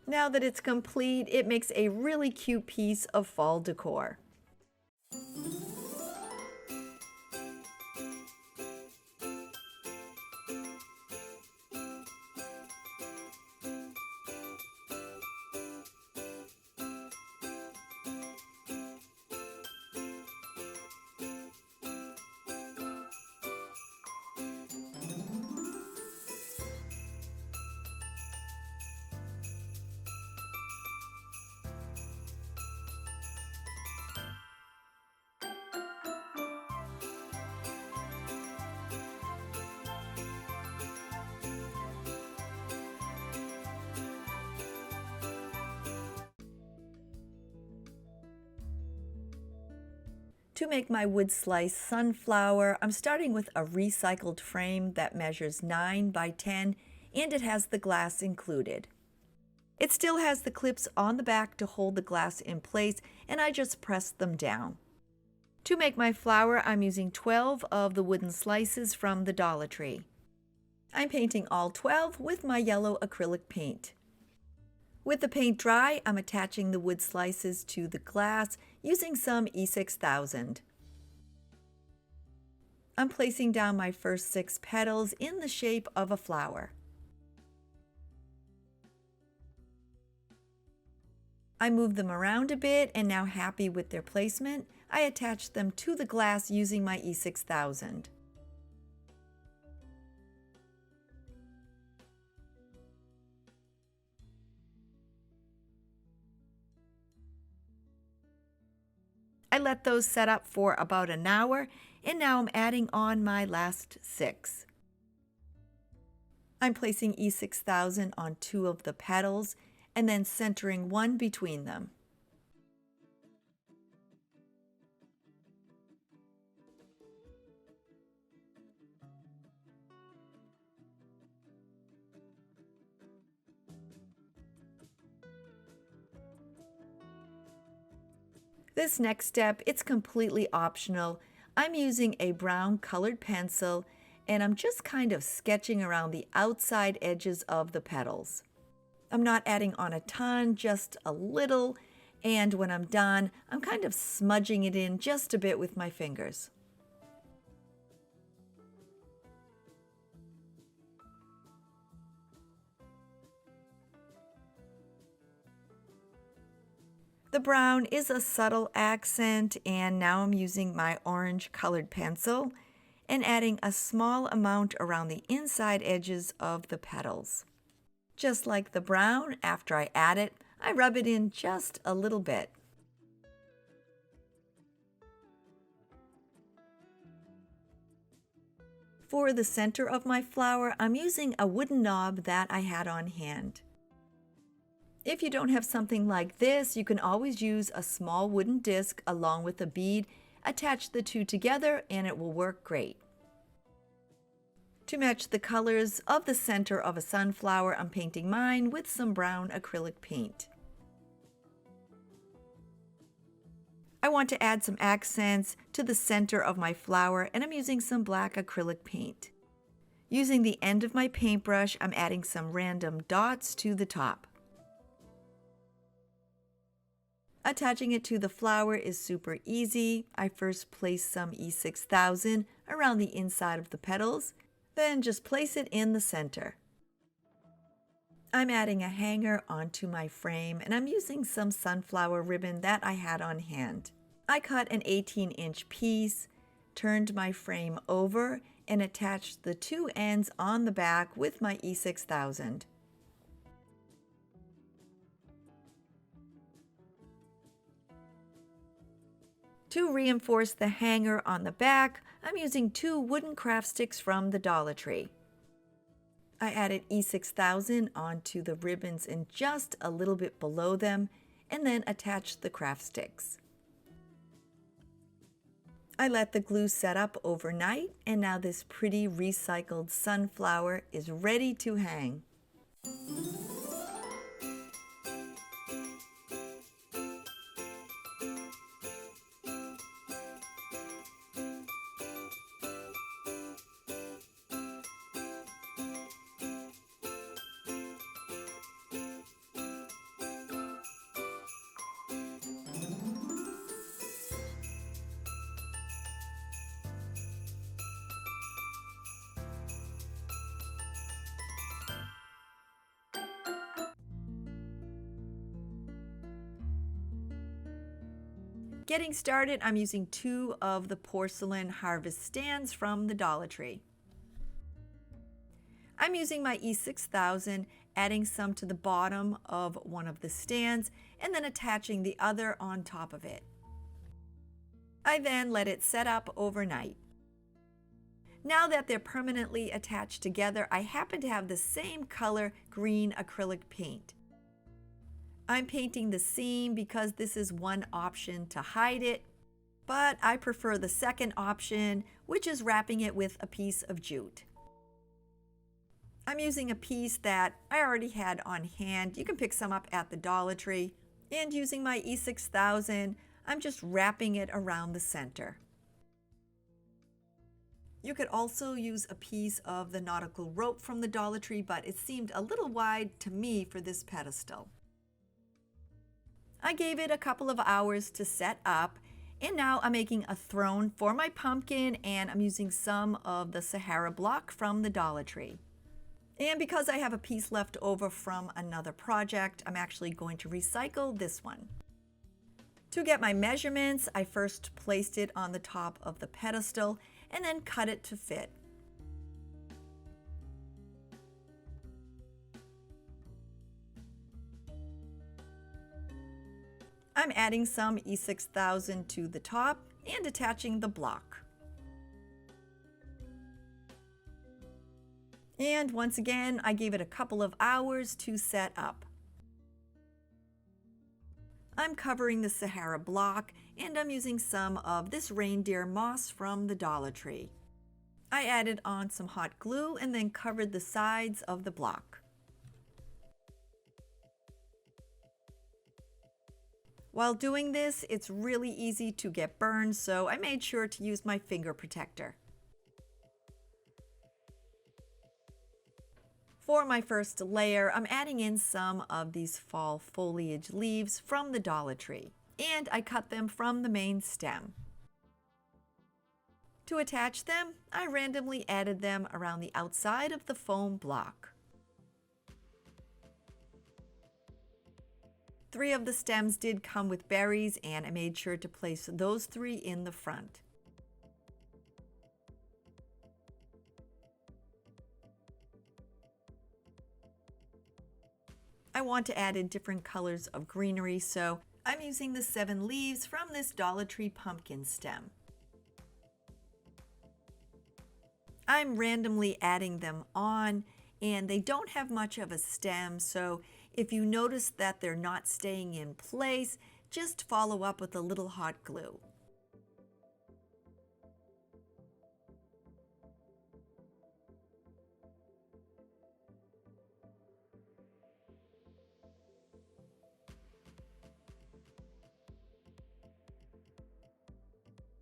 Now that it's complete, it makes a really cute piece of fall decor. To make my wood slice sunflower, I'm starting with a recycled frame that measures 9 by 10 and it has the glass included. It still has the clips on the back to hold the glass in place, and I just pressed them down. To make my flower, I'm using 12 of the wooden slices from the Dollar Tree. I'm painting all 12 with my yellow acrylic paint. With the paint dry, I'm attaching the wood slices to the glass using some E6000. I'm placing down my first 6 petals in the shape of a flower. I moved them around a bit, and now happy with their placement, I attached them to the glass using my E6000. I let those set up for about an hour, and now I'm adding on my last 6. I'm placing E6000 on 2 of the petals and then centering one between them. This next step, it's completely optional. I'm using a brown colored pencil, and I'm just kind of sketching around the outside edges of the petals. I'm not adding on a ton, just a little, and when I'm done, I'm kind of smudging it in just a bit with my fingers. The brown is a subtle accent, and now I'm using my orange colored pencil and adding a small amount around the inside edges of the petals. Just like the brown, after I add it, I rub it in just a little bit. For the center of my flower, I'm using a wooden knob that I had on hand. If you don't have something like this, you can always use a small wooden disc along with a bead. Attach the two together and it will work great. To match the colors of the center of a sunflower, I'm painting mine with some brown acrylic paint. I want to add some accents to the center of my flower, and I'm using some black acrylic paint. Using the end of my paintbrush, I'm adding some random dots to the top. Attaching it to the flower is super easy. I first place some E6000 around the inside of the petals, then just place it in the center. I'm adding a hanger onto my frame, and I'm using some sunflower ribbon that I had on hand. I cut an 18-inch piece, turned my frame over, and attached the two ends on the back with my E6000. To reinforce the hanger on the back, I'm using two wooden craft sticks from the Dollar Tree. I added E6000 onto the ribbons and just a little bit below them, and then attached the craft sticks. I let the glue set up overnight, and now this pretty recycled sunflower is ready to hang. Getting started, I'm using two of the porcelain harvest stands from the Dollar Tree. I'm using my E6000, adding some to the bottom of one of the stands, and then attaching the other on top of it. I then let it set up overnight. Now that they're permanently attached together, I happen to have the same color green acrylic paint. I'm painting the seam because this is one option to hide it, but I prefer the second option, which is wrapping it with a piece of jute. I'm using a piece that I already had on hand. You can pick some up at the Dollar Tree. And using my E6000, I'm just wrapping it around the center. You could also use a piece of the nautical rope from the Dollar Tree, but it seemed a little wide to me for this pedestal. I gave it a couple of hours to set up, and now I'm making a throne for my pumpkin, and I'm using some of the Sahara block from the Dollar Tree. And because I have a piece left over from another project, I'm actually going to recycle this one. To get my measurements, I first placed it on the top of the pedestal and then cut it to fit. I'm adding some E6000 to the top and attaching the block. And once again, I gave it a couple of hours to set up. I'm covering the Sahara block, and I'm using some of this reindeer moss from the Dollar Tree. I added on some hot glue and then covered the sides of the block. While doing this, it's really easy to get burned, so I made sure to use my finger protector. For my first layer, I'm adding in some of these fall foliage leaves from the Dollar Tree, and I cut them from the main stem. To attach them, I randomly added them around the outside of the foam block. 3 of the stems did come with berries, and I made sure to place those 3 in the front. I want to add in different colors of greenery, so I'm using the 7 leaves from this Dollar Tree pumpkin stem. I'm randomly adding them on, and they don't have much of a stem, so if you notice that they're not staying in place, just follow up with a little hot glue.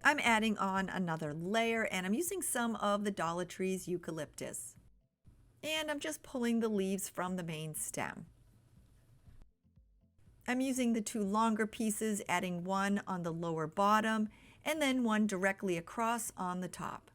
I'm adding on another layer, and I'm using some of the Dollar Tree's eucalyptus. And I'm just pulling the leaves from the main stem. I'm using the two longer pieces, adding one on the lower bottom and then one directly across on the top.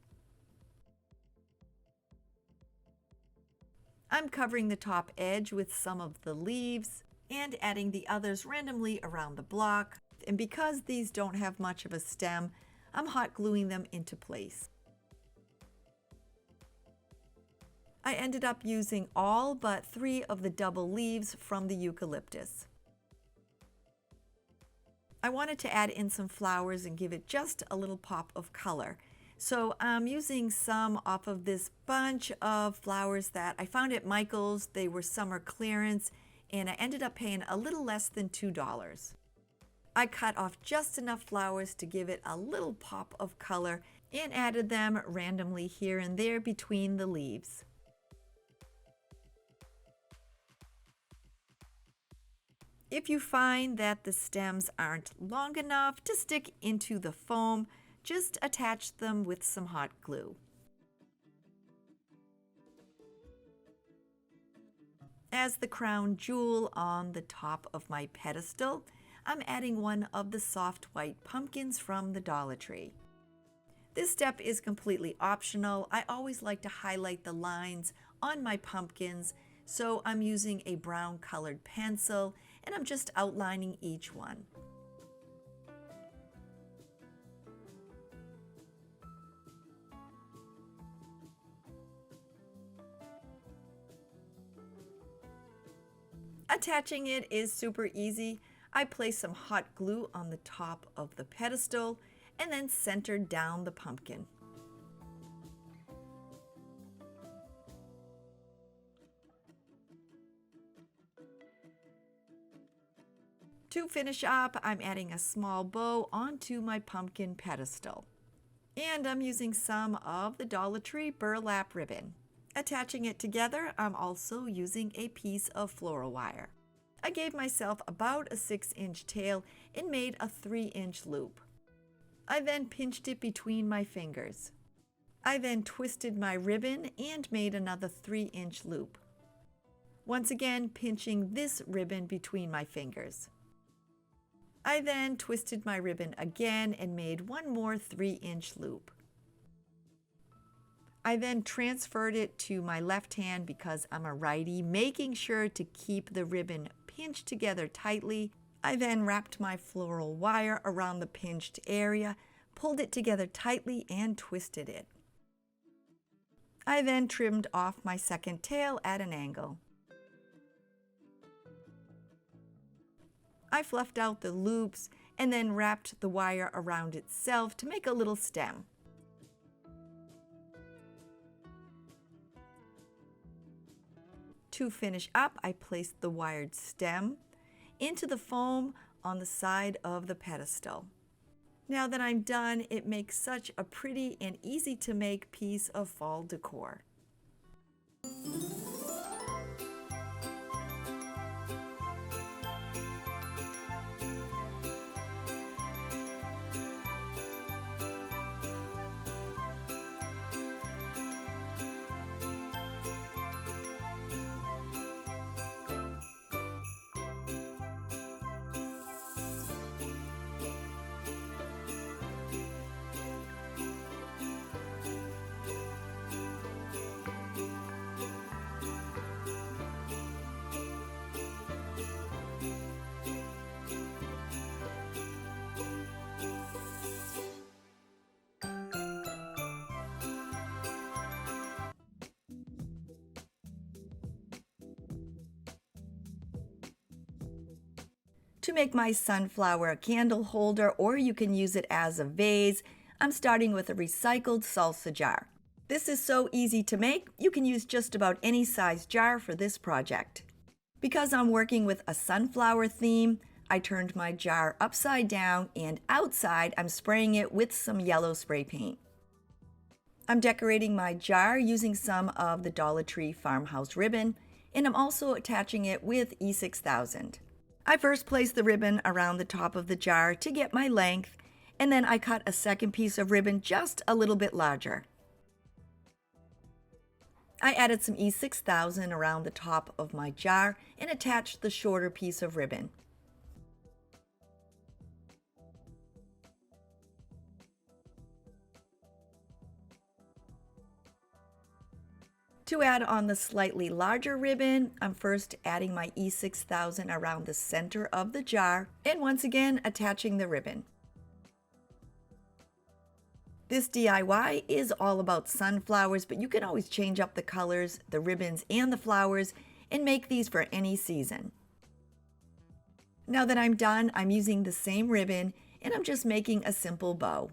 I'm covering the top edge with some of the leaves and adding the others randomly around the block. And because these don't have much of a stem, I'm hot gluing them into place. I ended up using all but 3 of the double leaves from the eucalyptus. I wanted to add in some flowers and give it just a little pop of color. So I'm using some off of this bunch of flowers that I found at Michael's. They were summer clearance and I ended up paying a little less than $2. I cut off just enough flowers to give it a little pop of color and added them randomly here and there between the leaves. If you find that the stems aren't long enough to stick into the foam, just attach them with some hot glue. As the crown jewel on the top of my pedestal, I'm adding one of the soft white pumpkins from the Dollar Tree. This step is completely optional. I always like to highlight the lines on my pumpkins, so I'm using a brown colored pencil and I'm just outlining each one. Attaching it is super easy. I place some hot glue on the top of the pedestal and then centered down the pumpkin. To finish up, I'm adding a small bow onto my pumpkin pedestal. And I'm using some of the Dollar Tree burlap ribbon. Attaching it together, I'm also using a piece of floral wire. I gave myself about a 6-inch tail and made a 3-inch loop. I then pinched it between my fingers. I then twisted my ribbon and made another 3-inch loop. Once again, pinching this ribbon between my fingers. I then twisted my ribbon again and made one more 3-inch loop. I then transferred it to my left hand because I'm a righty, making sure to keep the ribbon pinched together tightly. I then wrapped my floral wire around the pinched area, pulled it together tightly, and twisted it. I then trimmed off my second tail at an angle. I fluffed out the loops and then wrapped the wire around itself to make a little stem. To finish up, I placed the wired stem into the foam on the side of the pedestal. Now that I'm done, it makes such a pretty and easy to make piece of fall decor. To make my sunflower a candle holder, or you can use it as a vase, I'm starting with a recycled salsa jar. This is so easy to make, you can use just about any size jar for this project. Because I'm working with a sunflower theme, I turned my jar upside down and outside I'm spraying it with some yellow spray paint. I'm decorating my jar using some of the Dollar Tree farmhouse ribbon, and I'm also attaching it with E6000. I first placed the ribbon around the top of the jar to get my length, and then I cut a second piece of ribbon just a little bit larger. I added some E6000 around the top of my jar and attached the shorter piece of ribbon. To add on the slightly larger ribbon, I'm first adding my E6000 around the center of the jar and once again attaching the ribbon. This DIY is all about sunflowers, but you can always change up the colors, the ribbons, and the flowers and make these for any season. Now that I'm done, I'm using the same ribbon and I'm just making a simple bow.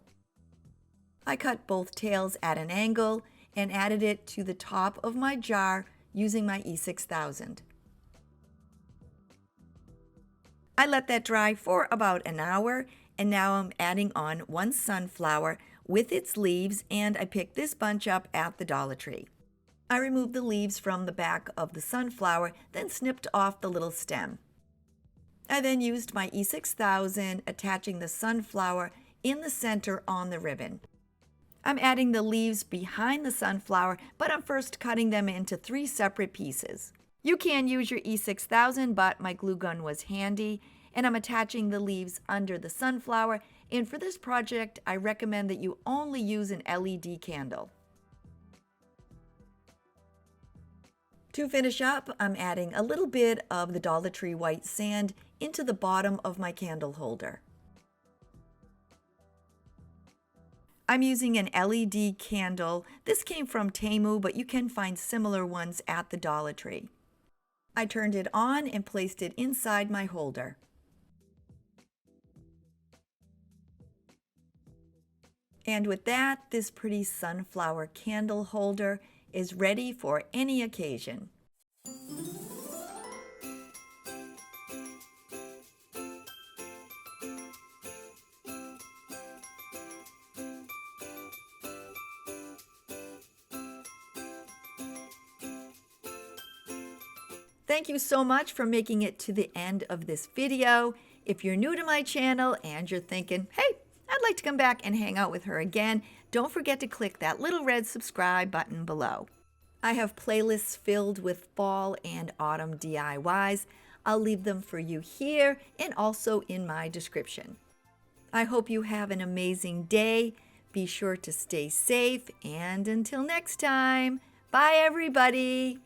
I cut both tails at an angle and added it to the top of my jar using my E6000. I let that dry for about an hour and now I'm adding on one sunflower with its leaves, and I picked this bunch up at the Dollar Tree. I removed the leaves from the back of the sunflower, then snipped off the little stem. I then used my E6000, attaching the sunflower in the center on the ribbon. I'm adding the leaves behind the sunflower, but I'm first cutting them into 3 separate pieces. You can use your E6000, but my glue gun was handy, and I'm attaching the leaves under the sunflower, and for this project, I recommend that you only use an LED candle. To finish up, I'm adding a little bit of the Dollar Tree white sand into the bottom of my candle holder. I'm using an LED candle. This came from Temu, but you can find similar ones at the Dollar Tree. I turned it on and placed it inside my holder. And with that, this pretty sunflower candle holder is ready for any occasion. Thank you so much for making it to the end of this video. If you're new to my channel and you're thinking, hey, I'd like to come back and hang out with her again, don't forget to click that little red subscribe button below. I have playlists filled with fall and autumn DIYs. I'll leave them for you here and also in my description. I hope you have an amazing day. Be sure to stay safe, and until next time, bye everybody.